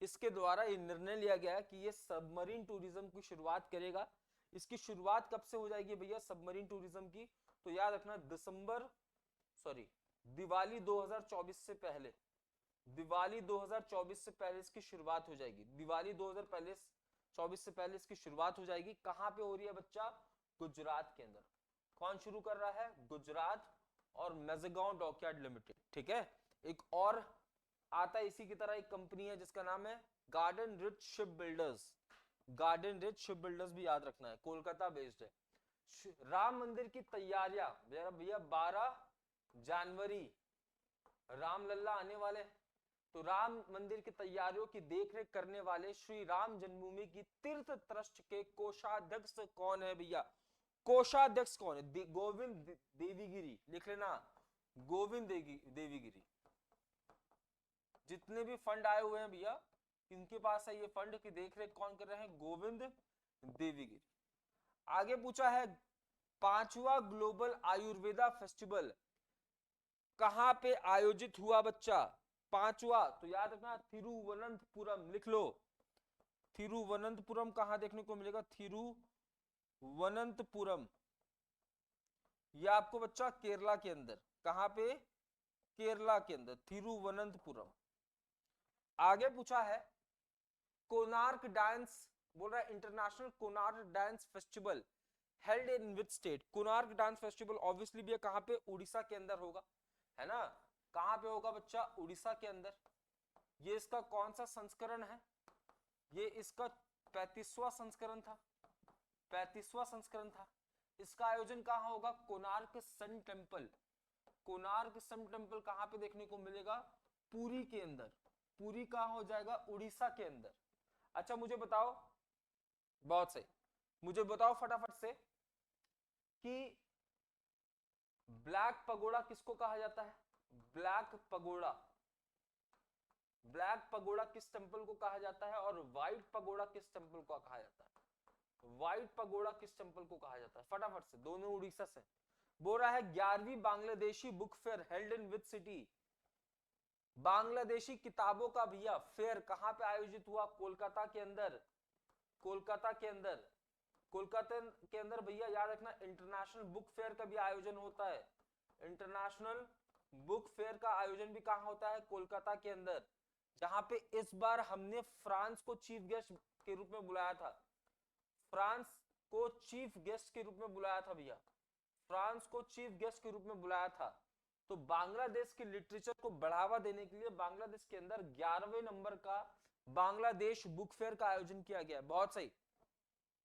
इसके द्वारा ये निर्णय लिया गया है कि ये सबमरीन टूरिज्म की शुरुआत करेगा। इसकी शुरुआत कब से हो जाएगी भैया सबमरीन टूरिज्म की? तो याद रखना दिवाली 2024 से पहले, दिवाली 2024 से पहले इसकी शुरुआत हो जाएगी। दिवाली 2024 से पहले इसकी शुरुआत हो जाएगी। कहां पे हो रही है बच्चा? गुजरात के अंदर। कौन शुरू कर रहा है? गुजरात और मेज़ागांव डॉकयार्ड लिमिटेड। ठीक है। एक और आता है इसी की तरह एक कंपनी है जिसका नाम है garden rich ship builders. Garden rich ship builders भी याद रखना है, कोलकाता बेस्ड है। राम मंदिर की तैयारियां भैया 12 जनवरी राम लल्ला आने वाले, तो राम मंदिर की तैयारियों की देखरेख करने वाले श्री राम जन्मभूमि की तीर्थ ट्रस्ट के कोषाध्यक्ष कौन है भैया? कोषाध्यक्ष कौन है? गोविंद देवीगिरी। लिख लेना, गोविंद देवीगिरी। जितने भी फंड आए हुए हैं भैया इनके पास है ये फंड की देखरेख कौन कर रहे हैं? गोविंद देवीगिरी। आगे पूछा है 5वां ग्लोबल आयुर्वेदा फेस्टिवल कहां पे आयोजित हुआ बच्चा? 5वां, तो याद रखना थिरुवनंतपुरम। लिख लो, थिरुवनंतपुरम कहां देखने को मिलेगा? थिरुवनंतपुरम। ये आपको बच्चा केरला के अंदर। कहां पे? केरला के अंदर थिरुवनंतपुरम। आगे पूछा है कोणार्क डांस, बोल रहा है international Konark dance festival held in which state? Konark dance festival obviously भी कहां पे? उड़ीसा के अंदर होगा, है ना। कहां पे होगा बच्चा? उड़ीसा के अंदर। ये इसका कौन सा संस्करण है? ये इसका 35वां संस्करण था, 35वां संस्करण था। इसका आयोजन कहां होगा? Konark sun temple. Konark sun temple कहां पे देखने को मिलेगा? पुरी के अंदर। पुरी कहां हो जाएगा? उड़ीसा के अंदर। अच्छा मुझे बताओ, बहुत सही, मुझे बताओ फटाफट से कि ब्लैक पगोड़ा किसको कहा जाता है? ब्लैक पगोड़ा, ब्लैक पगोड़ा किस टेम्पल को कहा जाता है? और व्हाइट पगोड़ा किस टेम्पल को कहा जाता है? व्हाइट पगोड़ा किस टेम्पल को कहा जाता है? फटाफट से, दोनों उड़ीसा से। बोल रहा है 11वीं Bangladeshi book fair held in which city? Bangladeshi किताबों का भैया फेयर कहां पे आयोजित हुआ? कोलकाता के अंदर। कोलकाता के अंदर, कोलकाता के अंदर भैया याद रखना इंटरनेशनल बुक फेयर का भी आयोजन होता है। इंटरनेशनल बुक फेयर का आयोजन भी कहां होता है? कोलकाता के अंदर। जहां पे इस बार हमने फ्रांस को चीफ गेस्ट के रूप में बुलाया था। फ्रांस को चीफ गेस्ट के रूप में बुलाया था भैया, फ्रांस को चीफ गेस्ट के रूप में बुलाया था। तो बांग्लादेश की लिटरेचर को बढ़ावा देने के लिए बांग्लादेश के अंदर 11वें नंबर का बांग्लादेश बुक फेयर का आयोजन किया गया। बहुत सही,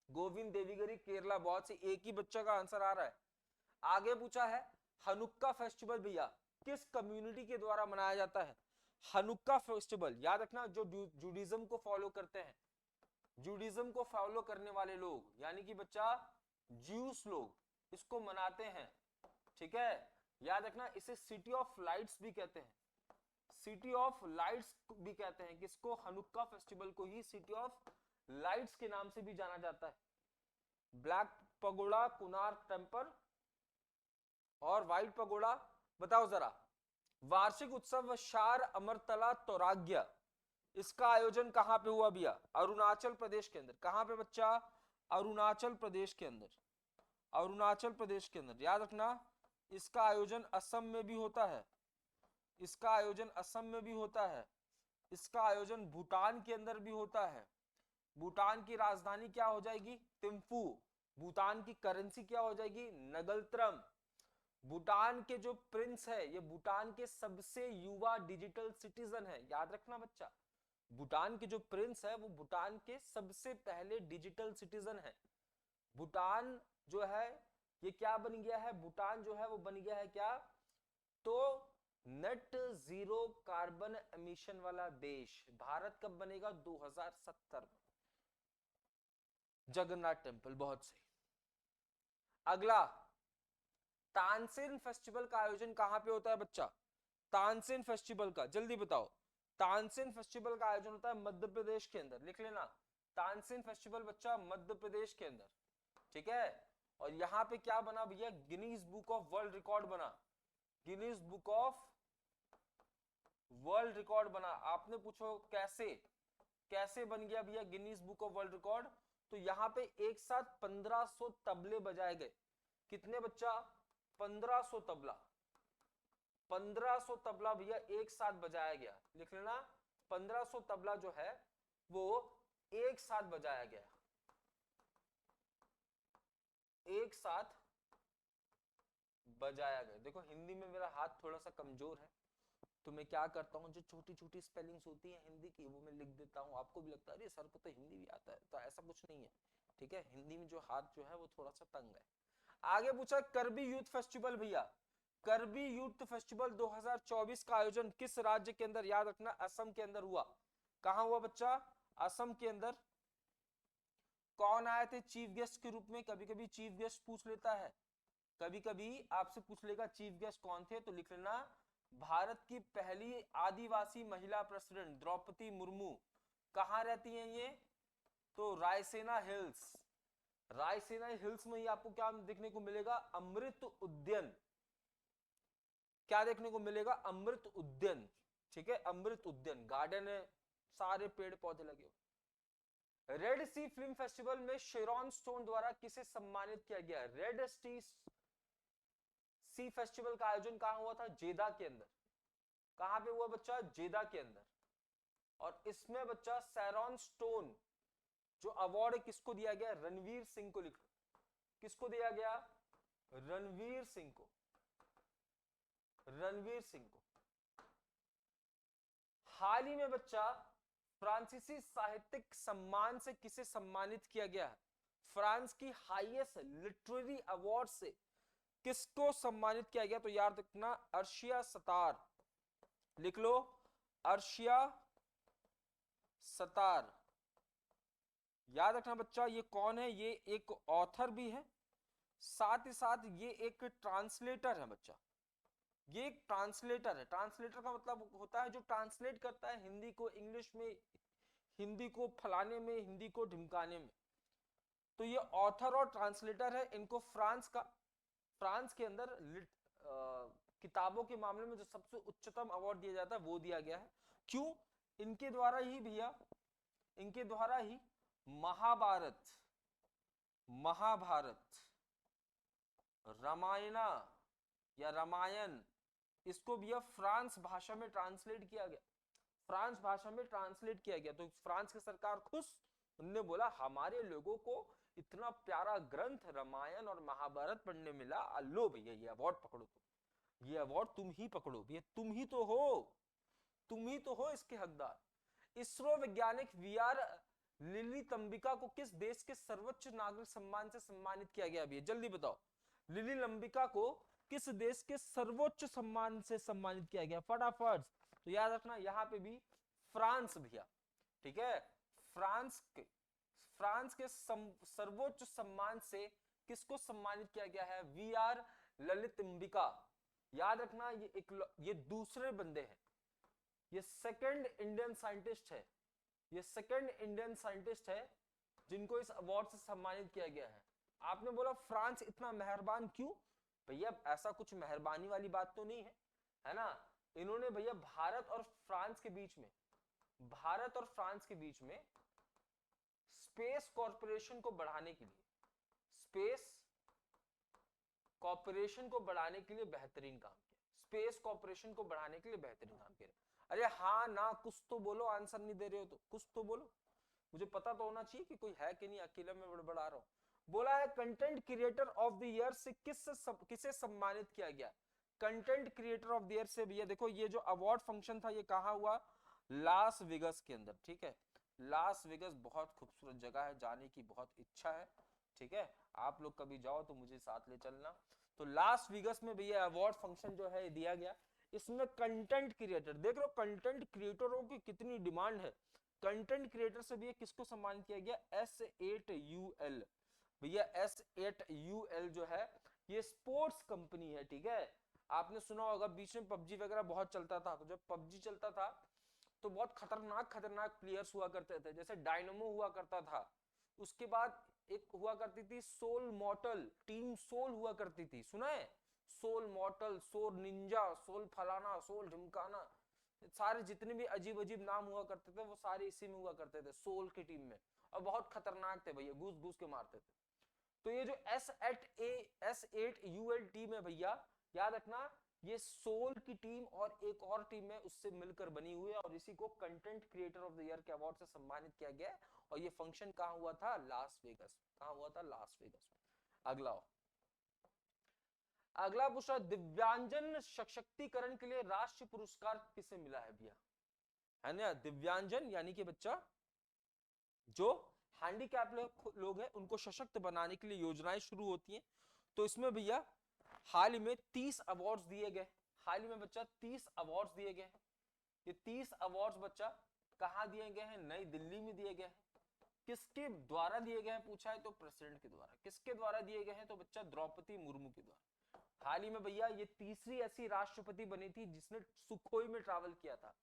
गोविंद देवीगिरी केरला। बहुत सही, एक ही बच्चा का आंसर आ रहा है। आगे पूछा है हनुक्का फेस्टिवल भैया किस कम्युनिटी के द्वारा मनाया जाता है? हनुक्का फेस्टिवल याद रखना जो जूडिज्म को फॉलो करते हैं, जूडिज्म को फॉलो करने वाले लोग यानी कि बच्चा ज्यूस लोग इसको मनाते हैं। ठीक है, याद रखना इसे सिटी ऑफ लाइट्स भी कहते हैं, सिटी ऑफ लाइट्स भी कहते हैं। किसको? हनुक्का फेस्टिवल को ही सिटी ऑफ लाइट्स के नाम से भी जाना जाता है। ब्लैक पगोड़ा, कोणार्क टेम्पल और व्हाइट पगोड़ा, बताओ जरा वार्षिक उत्सव शार अमरतला तोराग्य, इसका आयोजन कहां पे हुआ भैया? अरुणाचल प्रदेश के अंदर। कहां पे बच्चा? अरुणाचल प्रदेश के अंदर। अरुणाचल प्रदेश के अंदर, याद रखना। इसका आयोजन असम में भी होता है, इसका आयोजन असम में भी होता है, इसका आयोजन भूटान के अंदर भी होता है। भूटान की राजधानी क्या हो जाएगी? थिम्फू। भूटान की करेंसी क्या हो जाएगी? नगलत्रम। भूटान के जो प्रिंस है, ये भूटान के सबसे युवा डिजिटल सिटीजन है, याद रखना बच्चा। भूटान के जो प्रिंस है वो भूटान के सबसे पहले डिजिटल सिटीजन है। भूटान जो है ये क्या बन गया है? भूटान जो है वो बन गया है क्या? तो नेट जीरो कार्बन एमिशन वाला देश। भारत कब बनेगा? 2070 में। जगन्नाथ टेम्पल, बहुत सही। अगला, तानसेन फेस्टिवल का आयोजन कहां पे होता है बच्चा? तानसेन फेस्टिवल का जल्दी बताओ। तानसेन फेस्टिवल का आयोजन होता है मध्य प्रदेश के अंदर, लिख लेना। तानसेन फेस्टिवल बच्चा मध्य प्रदेश के अंदर, ठीक है। और यहाँ पे क्या बना भैया? Guinness book of world record बना। Guinness book of world record बना। आपने पूछो कैसे? कैसे बन गया भैया Guinness book of world record? तो यहाँ पे एक साथ 1500 तबले बजाए गए। कितने बच्चा? 1500 तबला। 1500 तबला भैया एक साथ बजाया गया, लिख लेना। 1500 तबला जो है वो एक साथ बजाया गया, एक साथ बजाया गया। देखो हिंदी में मेरा हाथ थोड़ा सा कमजोर है, तो मैं क्या करता हूँ, जो छोटी छोटी स्पेलिंग्स होती है हिंदी की वो मैं लिख देता हूँ। आपको भी लगता है अरे सर को तो हिंदी भी आता है, तो ऐसा कुछ नहीं है, ठीक है। हिंदी में जो हाथ जो है वो थोड़ा सा तंग है। आगे पूछा करबी यूथ फेस्टिवल भैया। करबी यूथ फेस्टिवल 2024 का आयोजन किस राज्य के अंदर? याद रखना असम के अंदर हुआ। कहां हुआ बच्चा? असम के अंदर। कौन आए थे चीफ गेस्ट के रूप में? कभी कभी चीफ गेस्ट पूछ लेता है, कभी कभी आपसे पूछ लेगा चीफ गेस्ट कौन थे, तो लिख लेना भारत की पहली आदिवासी महिला प्रेसिडेंट द्रौपदी मुर्मू। कहां रहती हैं ये? तो रायसेना हिल्स। रायसेना हिल्स में ही आपको क्या देखने को मिलेगा? अमृत उद्यान। क्या देखने को मिलेगा? अमृत उद्यान, ठीक है। अमृत उद्यान गार्डन है, सारे पेड़ पौधे लगे हुए। रेड सी फिल्म फेस्टिवल में शेरॉन स्टोन द्वारा किसे सम्मानित किया गया? रेड सी फेस्टिवल का आयोजन कहां हुआ था? जेदा के अंदर। कहां पे हुआ बच्चा? जेदा के अंदर। और इसमें बच्चा शेरॉन स्टोन जो अवार्ड है किसको दिया गया? रणवीर सिंह को। लिखो किसको दिया गया? रणवीर सिंह को। रणवीर सिंह को। हाल ही में बच्चा फ्रांसीसी साहित्यिक सम्मान से किसे सम्मानित किया गया है? फ्रांस की हाईएस्ट लिटरेरी अवार्ड से किसको सम्मानित किया गया? तो याद रखना अर्शिया सतार, लिख लो अर्शिया सतार। याद रखना बच्चा ये कौन है? ये एक ऑथर भी है, साथ ही साथ ये एक ट्रांसलेटर है बच्चा। ये एक ट्रांसलेटर है। ट्रांसलेटर का मतलब होता है जो ट्रांसलेट करता है हिंदी को इंग्लिश में, हिंदी को फलाने में, हिंदी को ढिमकाने में। तो ये ऑथर और ट्रांसलेटर है। इनको फ्रांस के अंदर किताबों के मामले में जो सबसे उच्चतम अवार्ड दिया जाता है वो दिया गया है। क्यों? इनके द्वारा ही भैया, इनके द्वारा ही महाभारत, महाभारत, रामायणा या रामायण, इसको भैया फ्रांस भाषा में ट्रांसलेट किया गया। फ्रांस भाषा में ट्रांसलेट किया गया तो फ्रांस की सरकार खुश, उन्होंने बोला हमारे लोगों को इतना प्यारा ग्रंथ रामायण और महाभारत पढ़ने मिला, लो भैया ये अवार्ड पकड़ो, तुम ये अवार्ड तुम ही पकड़ो भैया, तुम ही तो हो, तुम ही तो हो इसके हकदार। इसरो वैज्ञानिक वीआर लिली तंबिका को किस देश के सर्वोच्च नागरिक सम्मान से सम्मानित किया गया? भैया जल्दी बताओ, लिली लंबिका को किस देश के सर्वोच्च सम्मान से सम्मानित किया गया? फटाफट। तो याद रखना यहाँ पे भी फ्रांस भैया, ठीक है। फ्रांस के सर्वोच्च सम्मान से किसको सम्मानित किया गया है? V R Lalithambika. याद रखना ये दूसरे बंदे हैं, ये सेकंड इंडियन साइंटिस्ट है, ये सेकंड इंडियन साइंटिस्ट है जिनको इस अवार्ड से सम्मानित किया गया है। आपने बोला फ्रांस इतना मेहरबान क्यों? भैया ऐसा कुछ मेहरबानी वाली बात तो नहीं है, है ना। इन्होंने भैया भारत और फ्रांस के बीच में, भारत और फ्रांस के बीच में स्पेस कॉर्पोरेशन को बढ़ाने के लिए, स्पेस कॉर्पोरेशन को बढ़ाने के लिए बेहतरीन काम किया, स्पेस कॉर्पोरेशन को बढ़ाने के लिए बेहतरीन काम किया। अरे हाँ ना, कुछ तो बोलो, आंसर नहीं दे रहे हो तो कुछ तो बोलो, मुझे पता तो होना चाहिए कि कोई है कि नहीं, अकेला मैं बड़बड़ा रहा हूं। बोला है content creator of the year से किसे सम्मानित किया गया, content creator of the year से। भैया देखो ये जो अवार्ड फंक्शन था ये कहाँ हुआ, लास वेगस के अंदर, ठीक है। लास वेगस बहुत खूबसूरत जगह है, जाने की बहुत इच्छा है, ठीक है। आप लोग कभी जाओ तो मुझे साथ ले चलना। तो लास वेगस में भैया अवार्ड फंक्शन जो है दिया गया, इसमें कंटेंट क्रिएटर, देख लो कंटेंट क्रिएटरों की कितनी डिमांड है। कंटेंट क्रिएटर से भी किसको सम्मानित किया गया, S8UL। भैया S8UL जो है ये स्पोर्ट्स कंपनी है, ठीक है। आपने सुना होगा बीच में पबजी वगैरह बहुत चलता था, तो जब पबजी चलता था तो बहुत खतरनाक खतरनाक प्लेयर्स हुआ करते थे, जैसे डायनमो हुआ करता था, उसके बाद एक हुआ करती थी सोल मॉर्टल, टीम सोल हुआ करती थी, सुना है, Soul Mortal, Soul Ninja, Soul फलाना, सोल ढिमकाना, सारे जितने भी अजीब अजीब नाम हुआ करते थे वो सारे इसी में हुआ करते थे, सोल की टीम में, और बहुत खतरनाक थे भैया, घूस घूस के मारते थे। तो ये जो S8UL टीम है भैया, याद रखना ये सोल की टीम और एक और टीम है उससे मिलकर बनी हुई है, और इसी को content creator of the year के अवार्ड से सम्मानित किया गया है। और ये फंक्शन कहाँ हुआ था, लास वेगस, कहाँ हुआ था, लास वेगस। अगला अगला पूछा, दिव्यांजन सशक्तिकरण के लिए राष्ट्रीय पुरस्कार किसे मिला है भैया, है ना। दिव्यांजन यानी कि बच्चा जो हैंडीकैप लोग हैं उनको सशक्त बनाने के लिए योजनाएं शुरू होती हैं। तो इसमें भैया हाल ही में 30 अवार्ड्स दिए गए, हाल ही में बच्चा 30 अवार्ड्स दिए गए। ये 30 अवार्ड्स बच्चा कहाँ दिए गए हैं, नई दिल्ली में दिए गए हैं। किसके द्वारा दिए गए हैं पूछा है तो प्रेसिडेंट के द्वारा। किसके द्वारा दिए गए हैं तो बच्चा द्रौपदी मुर्मू के द्वारा। हाल ही में भैया ये तीसरी ऐसी राष्ट्रपति बनी थी जिसने सुखोई में ट्रैवल किया था,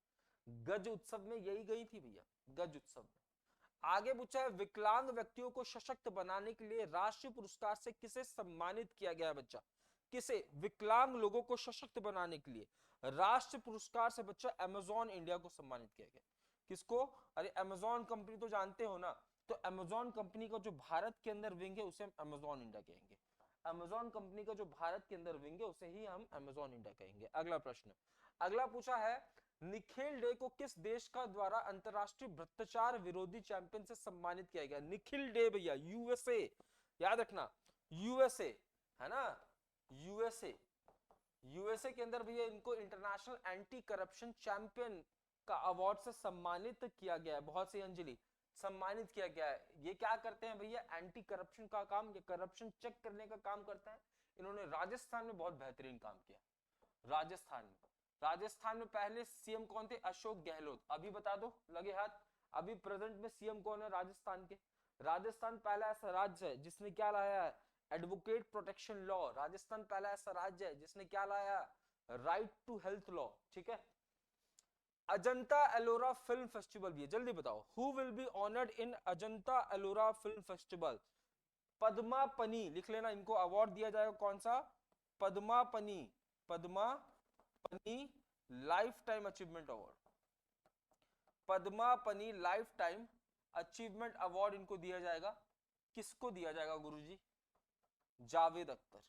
गज उत्सव में यही गई थी भैया, गज उत्सव में। आगे पूछा है, विकलांग व्यक्तियों को सशक्त बनाने के लिए राष्ट्रीय पुरस्कार से किसे सम्मानित किया गया है बच्चा, किसे, विकलांग लोगों को सशक्त बनाने के लिए राष्ट्रीय पुरस्कार से बच्चा अमेजॉन इंडिया को सम्मानित किया गया। किसको, अरे अमेजॉन कंपनी तो जानते हो ना, तो अमेजॉन कंपनी का जो भारत के अंदर विंग है उसे हम अमेजॉन इंडिया कहेंगे। अमेजॉन कंपनी का जो भारत के अंदर विंग है उसे ही हम अमेजॉन इंडिया कहेंगे। अगला प्रश्न, अगला पूछा है, निखिल डे को किस देश का द्वारा अंतरराष्ट्रीय भ्रष्टाचार विरोधी चैंपियन से सम्मानित किया गया। निखिल डे भैया यूएसए, याद रखना यूएसए, है ना, यूएसए, यूएसए के अंदर भैया इनको इंटरनेशनल एंटी करप्शन चैंपियन का अवार्ड से सम्मानित किया गया है। बहुत सी अंजलि, सम्मानित किया गया है। ये क्या करते हैं भैया, एंटी करप्शन का काम, ये करप्शन चेक करने का काम करता है। इन्होंने राजस्थान में बहुत बेहतरीन काम किया, राजस्थान में। राजस्थान में पहले सीएम कौन थे, अशोक गहलोत, अभी बता दो लगे हाथ, अभी प्रेजेंट में सीएम कौन है राजस्थान के। राजस्थान पहला ऐसा राज्य है जिसने क्या लाया है, एडवोकेट प्रोटेक्शन लॉ। राजस्थान पहला ऐसा राज्य है जिसने क्या लाया, राइट टू हेल्थ लॉ, ठीक है। अजंता एलोरा फिल्म फेस्टिवल भी है, जल्दी बताओ, who will be honoured in Ajanta Ellora film festival. Padmapani लिख लेना, इनको अवार्ड दिया जाएगा कौन सा, Padmapani, Padmapani life time achievement award, Padmapani life time achievement award इनको दिया जाएगा। किसको दिया जाएगा गुरुजी, जावेद अख्तर,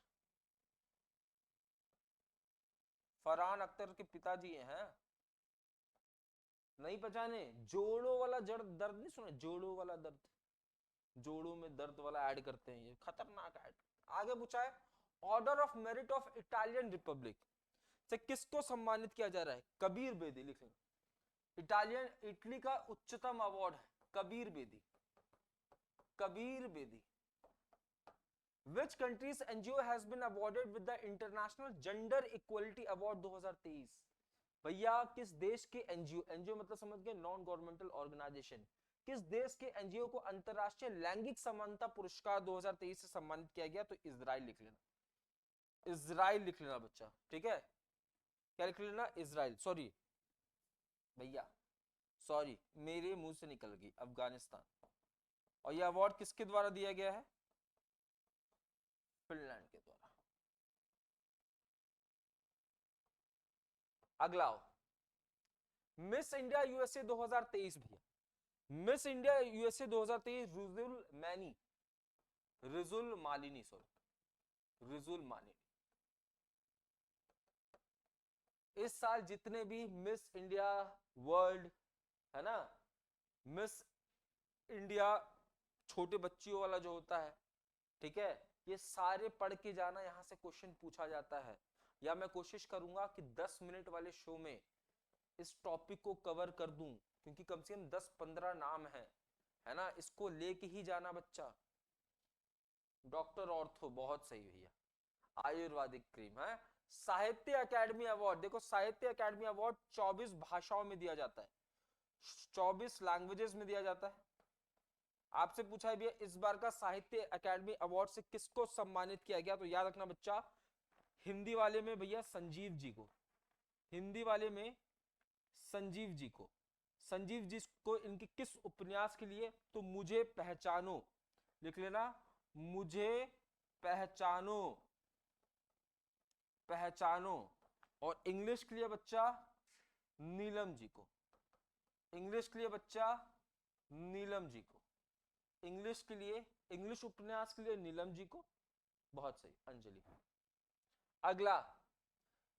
फरहान अख्तर के पिताजी हैं, नहीं पहचाने, जोड़ों वाला दर्द नहीं सुना, जोड़ों वाला दर्द, जोड़ों में दर्द वाला ऐड करते हैं, ये खतरनाक ऐड। आगे पूछा है, order of merit of Italian Republic से किसको सम्मानित किया जा रहा है, कबीर बेदी, लिखें, इटालियन, इटली का उच्चतम अवार्ड है Kabir Bedi, Kabir Bedi. Which country's NGO has been awarded with the International Gender Equality Award 2023? भैया किस देश के एनजीओ, एनजीओ मतलब समझ गए नॉन गवर्नमेंटल ऑर्गेनाइजेशन, किस देश के एनजीओ को अंतरराष्ट्रीय लैंगिक समानता पुरस्कार 2023 से सम्मानित किया गया, तो इजराइल लिख लेना, इजराइल लिख लेना बच्चा, ठीक है। क्या लिख लेना, इजराइल, सॉरी भैया, सॉरी मेरे मुंह से निकल गई, अफगानिस्तान। और यह अवार्ड किसके द्वारा दिया गया है, फिनलैंड के द्वारा। अगला हो, मिस इंडिया यूएसए 2023 भैया, miss India USA 2023 Rijul Malini, sorry Rijul Malini. इस साल जितने भी मिस इंडिया वर्ल्ड है ना, मिस इंडिया छोटे बच्चियों वाला जो होता है, ठीक है, ये सारे पढ़ के जाना, यहां से क्वेश्चन पूछा जाता है। या मैं कोशिश करूंगा कि 10 मिनट वाले शो में इस टॉपिक को कवर कर दूं, क्योंकि कम से कम 10-15 नाम है ना, इसको लेके ही जाना बच्चा। डॉक्टर ऑर्थो, बहुत सही भैया। आयुर्वेदिक क्रीम है। साहित्य अकेडमी अवार्ड, देखो साहित्य अकेडमी अवार्ड 24 भाषाओं में दिया जाता है, 24 लैंग्वेजेस में दिया जाता है। आपसे पूछा है भैया इस बार का साहित्य अकेडमी अवार्ड से किसको सम्मानित किया गया, तो याद रखना बच्चा, हिंदी वाले में भैया संजीव जी को, हिंदी वाले में संजीव जी को, संजीव जी को इनके किस उपन्यास के लिए, तो मुझे पहचानो, लिख लेना, मुझे पहचानो, पहचानो। और इंग्लिश के लिए बच्चा नीलम जी को, इंग्लिश के लिए बच्चा नीलम जी को, इंग्लिश के लिए, इंग्लिश उपन्यास के लिए नीलम जी को, बहुत सही अंजलि। अगला,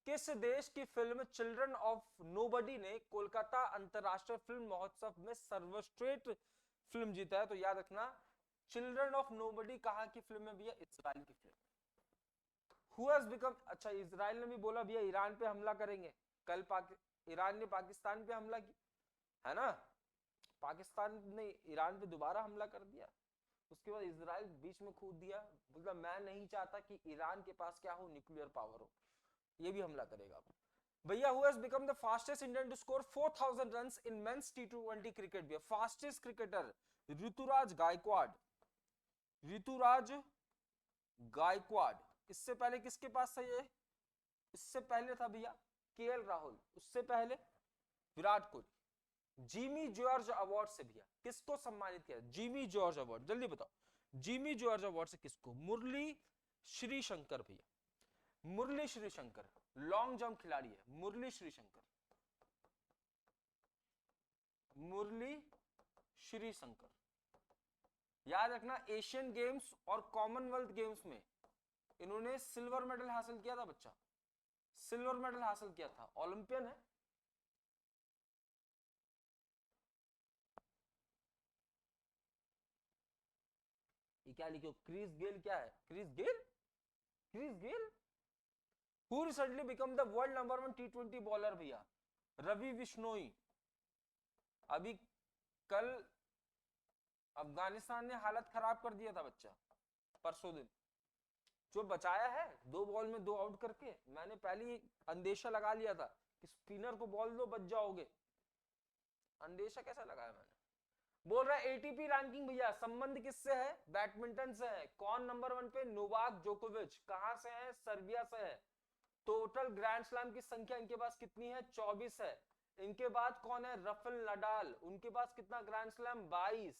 किस देश की फिल्म चिल्ड्रन ऑफ नोबडी ने कोलकाता अंतरराष्ट्रीय फिल्म महोत्सव में सर्वश्रेष्ठ फिल्म जीता है, तो याद रखना चिल्ड्रन ऑफ नोबडी कहां की फिल्म है भैया, इजराइल की फिल्म। Who has become, अच्छा इजराइल ने भी बोला भैया ईरान पे हमला करेंगे, कल ईरान ने पाकिस्तान पे हमला किया है ना, पाकिस्तान ने ईरान पे दोबारा हमला कर दिया, उसके बाद इजराइल बीच में कूद दिया, मतलब मैं नहीं चाहता कि ईरान के पास क्या हो, न्यूक्लियर पावर हो, ये भी हमला करेगा भैया। Who has become the fastest Indian to score 4000 runs in mens टी20 क्रिकेट भैया, फास्टेस्ट क्रिकेटर ऋतुराज गायकवाड़, ऋतुराज गायकवाड़। इससे पहले किसके पास था ये, इससे पहले था भैया केएल राहुल, उससे पहले Virat Kohli. Jimmy George award से भैया किसको सम्मानित किया, जिमी जॉर्ज अवार्ड, जल्दी बताओ, जिमी जॉर्ज अवार्ड से किसको, मुरली श्रीशंकर भैया, मुरली श्रीशंकर लॉन्ग जंप खिलाड़ी है, मुरली श्रीशंकर, मुरली श्रीशंकर। याद रखना एशियन गेम्स और कॉमनवेल्थ गेम्स में इन्होंने सिल्वर मेडल हासिल किया था बच्चा, सिल्वर मेडल हासिल किया था, ओलंपियन है। ये क्या लिखो, क्रिस गेल, क्या है Chris Gayle, Chris Gayle. Who recently become the world number 1 T20 bowler भैया, रवि बिश्नोई। अभी कल अफगानिस्तान ने हालत खराब कर दिया था बच्चा, परसों दिन जो बचाया है 2 बॉल में 2 आउट करके, मैंने पहले ही अंदेशा लगा लिया था कि स्पिनर को बॉल दो बच जाओगे, अंदेशा कैसा लगाया मैंने। बोल रहा है एटीपी रैंकिंग भैया संबंध किससे है, बैडमिंटन से है, कौन नंबर 1 पे, नोवाक जोकोविच, कहां से है, सर्बिया से है। टोटल ग्रैंड स्लैम की संख्या इनके पास कितनी है, 24 है। इनके बाद कौन है, राफेल नडाल, उनके पास कितना ग्रैंड स्लैम, 22,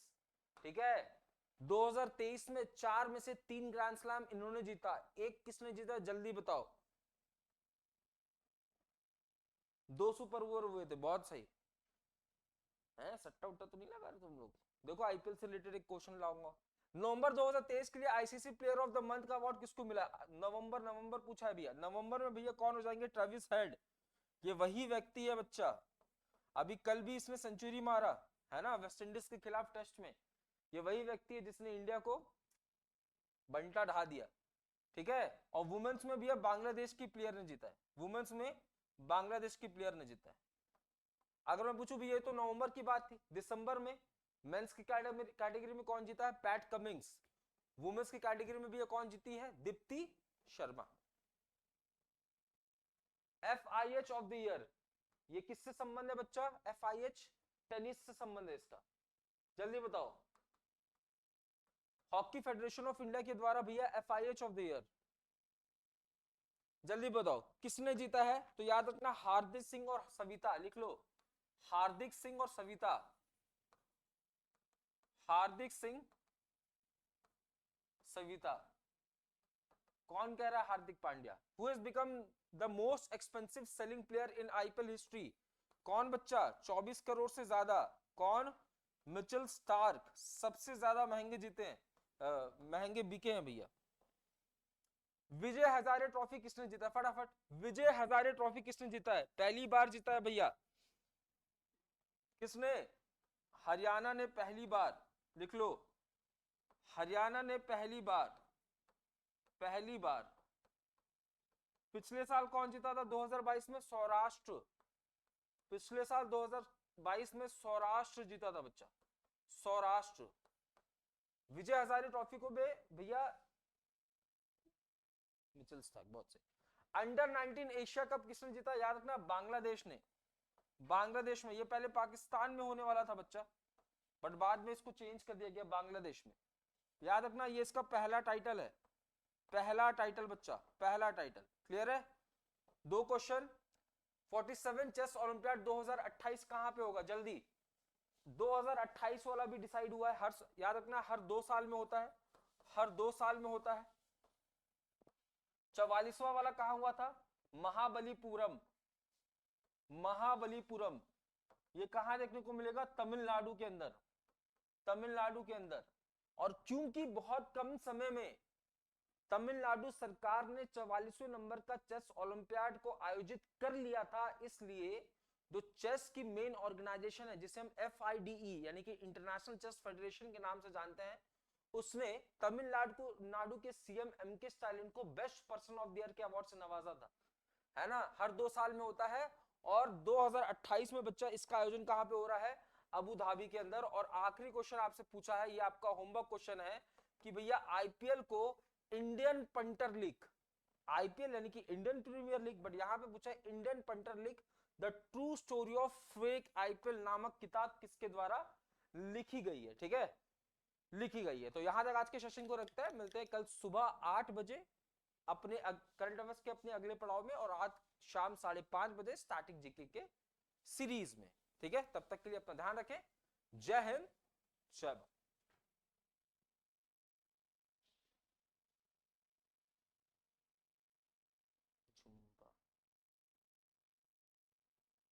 ठीक है। 2023 में 4 में से 3 ग्रैंड स्लैम इन्होंने जीता, एक किसने जीता जल्दी बताओ, 2 सुपर ओवर हुए थे, बहुत सही है, सट्टा उट्टा तो नहीं लगा रहे तुम लोग। देखो आईपीएल से रिलेटेड एक क्वेश्चन लाऊंगा। नवंबर 2023 के लिए ICC player of the month का अवार्ड किसको मिला, नवंबर पूछा है भैया, नवंबर में भैया कौन हो जाएंगे, ट्रेविस हेड, ये वही व्यक्ति है बच्चा, अभी कल भी इसने सेंचुरी मारा है ना वेस्ट इंडीज के खिलाफ टेस्ट में, ये वही व्यक्ति है जिसने इंडिया को बंटा ढा दिया, ठीक है। और वुमेन्स में भैया बांग्लादेश की प्लेयर ने जीता है, वुमेन्स में बांग्लादेश की प्लेयर ने जीता है। अगर मैं पूछूं भैया तो नवंबर की बात थी, दिसंबर में मेंस की कैटेगरी में कौन जीता है, पैट कमिंग्स, वुमेन्स की कैटेगरी में भैया कौन जीती है, Deepti Sharma. FIH of the year, ये किससे संबंध है बच्चा, FIH टेनिस से संबंध है इसका, जल्दी बताओ। हॉकी फेडरेशन ऑफ इंडिया के द्वारा भैया FIH ऑफ द ईयर, जल्दी बताओ किसने जीता है, तो याद रखना हार्दिक सिंह और सविता, लिख लो हार्दिक सिंह और सविता, हार्दिक सिंह सविता। कौन कह रहा है? Hardik Pandya. Who has become the most expensive selling player in IPL history? कौन बच्चा? 24 करोड़ से ज्यादा। कौन? मिचेल स्टार्क, सबसे ज्यादा महंगे जीते हैं, महंगे बिके हैं भैया। विजय हजारे ट्रॉफी किसने जीता? फटाफट, विजय हजारे ट्रॉफी किसने जीता है? पहली बार जीता है भैया। किसने? हरियाणा ने पहली बार। लिख लो, हरियाणा ने पहली बार, पहली बार। पिछले साल कौन जीता था? 2022 में सौराष्ट्र। पिछले साल 2022 में सौराष्ट्र जीता था बच्चा, सौराष्ट्र। विजय हजारे ट्रॉफी को भैया मिचेल स्टार्क, बहुत से। अंडर 19 एशिया कप किसने जीता? याद रखना, बांग्लादेश ने। बांग्लादेश में, ये पहले पाकिस्तान में होने वाला था बच्चा, बट बाद में इसको चेंज कर दिया गया बांग्लादेश में। याद रखना, ये इसका पहला टाइटल है, पहला टाइटल बच्चा, पहला टाइटल। क्लियर है? दो क्वेश्चन। 47 चेस ओलंपियाड 2028 कहां पे होगा? जल्दी, 2028 वाला भी डिसाइड हुआ है। याद रखना, हर 2 साल में होता है, हर 2 साल में होता है। 44वां वाला कहां हुआ था? महाबलीपुरम, महाबलीपुरम। ये कहां देखने को मिलेगा? तमिलनाडु के अंदर, तमिलनाडु के अंदर। और क्योंकि बहुत कम समय में तमिलनाडु सरकार ने 44वें नंबर का चेस ओलंपियाड को आयोजित कर लिया था, इसलिए जो चेस की मेन ऑर्गेनाइजेशन है, जिसे हम FIDE यानी कि इंटरनेशनल चेस फेडरेशन के नाम से जानते हैं, उसने तमिलनाडु के CM MK स्टालिन को best person of the year के अवार्ड से नवाजा था, है ना। हर 2 साल में होता है। और 2028 में बच्चा इसका आयोजन कहां पे हो रहा है? अबू धाबी के अंदर। और आखिरी क्वेश्चन आपसे पूछा है, ये आपका होमवर्क क्वेश्चन है कि भैया आईपीएल को इंडियन पंटर लीग, आईपीएल यानी कि इंडियन प्रीमियर लीग, बट यहां पे पूछा है Indian punter league the true story of fake IPL नामक किताब किसके द्वारा लिखी गई है? ठीक है, लिखी गई है। तो यहां तक आज के सेशन को रखते हैं, मिलते हैं कल सुबह 8 बजे अपने करंट अफेयर्स के अपने अगले पड़ाव में, और आज शाम 5:30 बजे स्टैटिक जीके के सीरीज में। ठीक है, तब तक के लिए अपना ध्यान रखें। जय हिंद, जय भारत।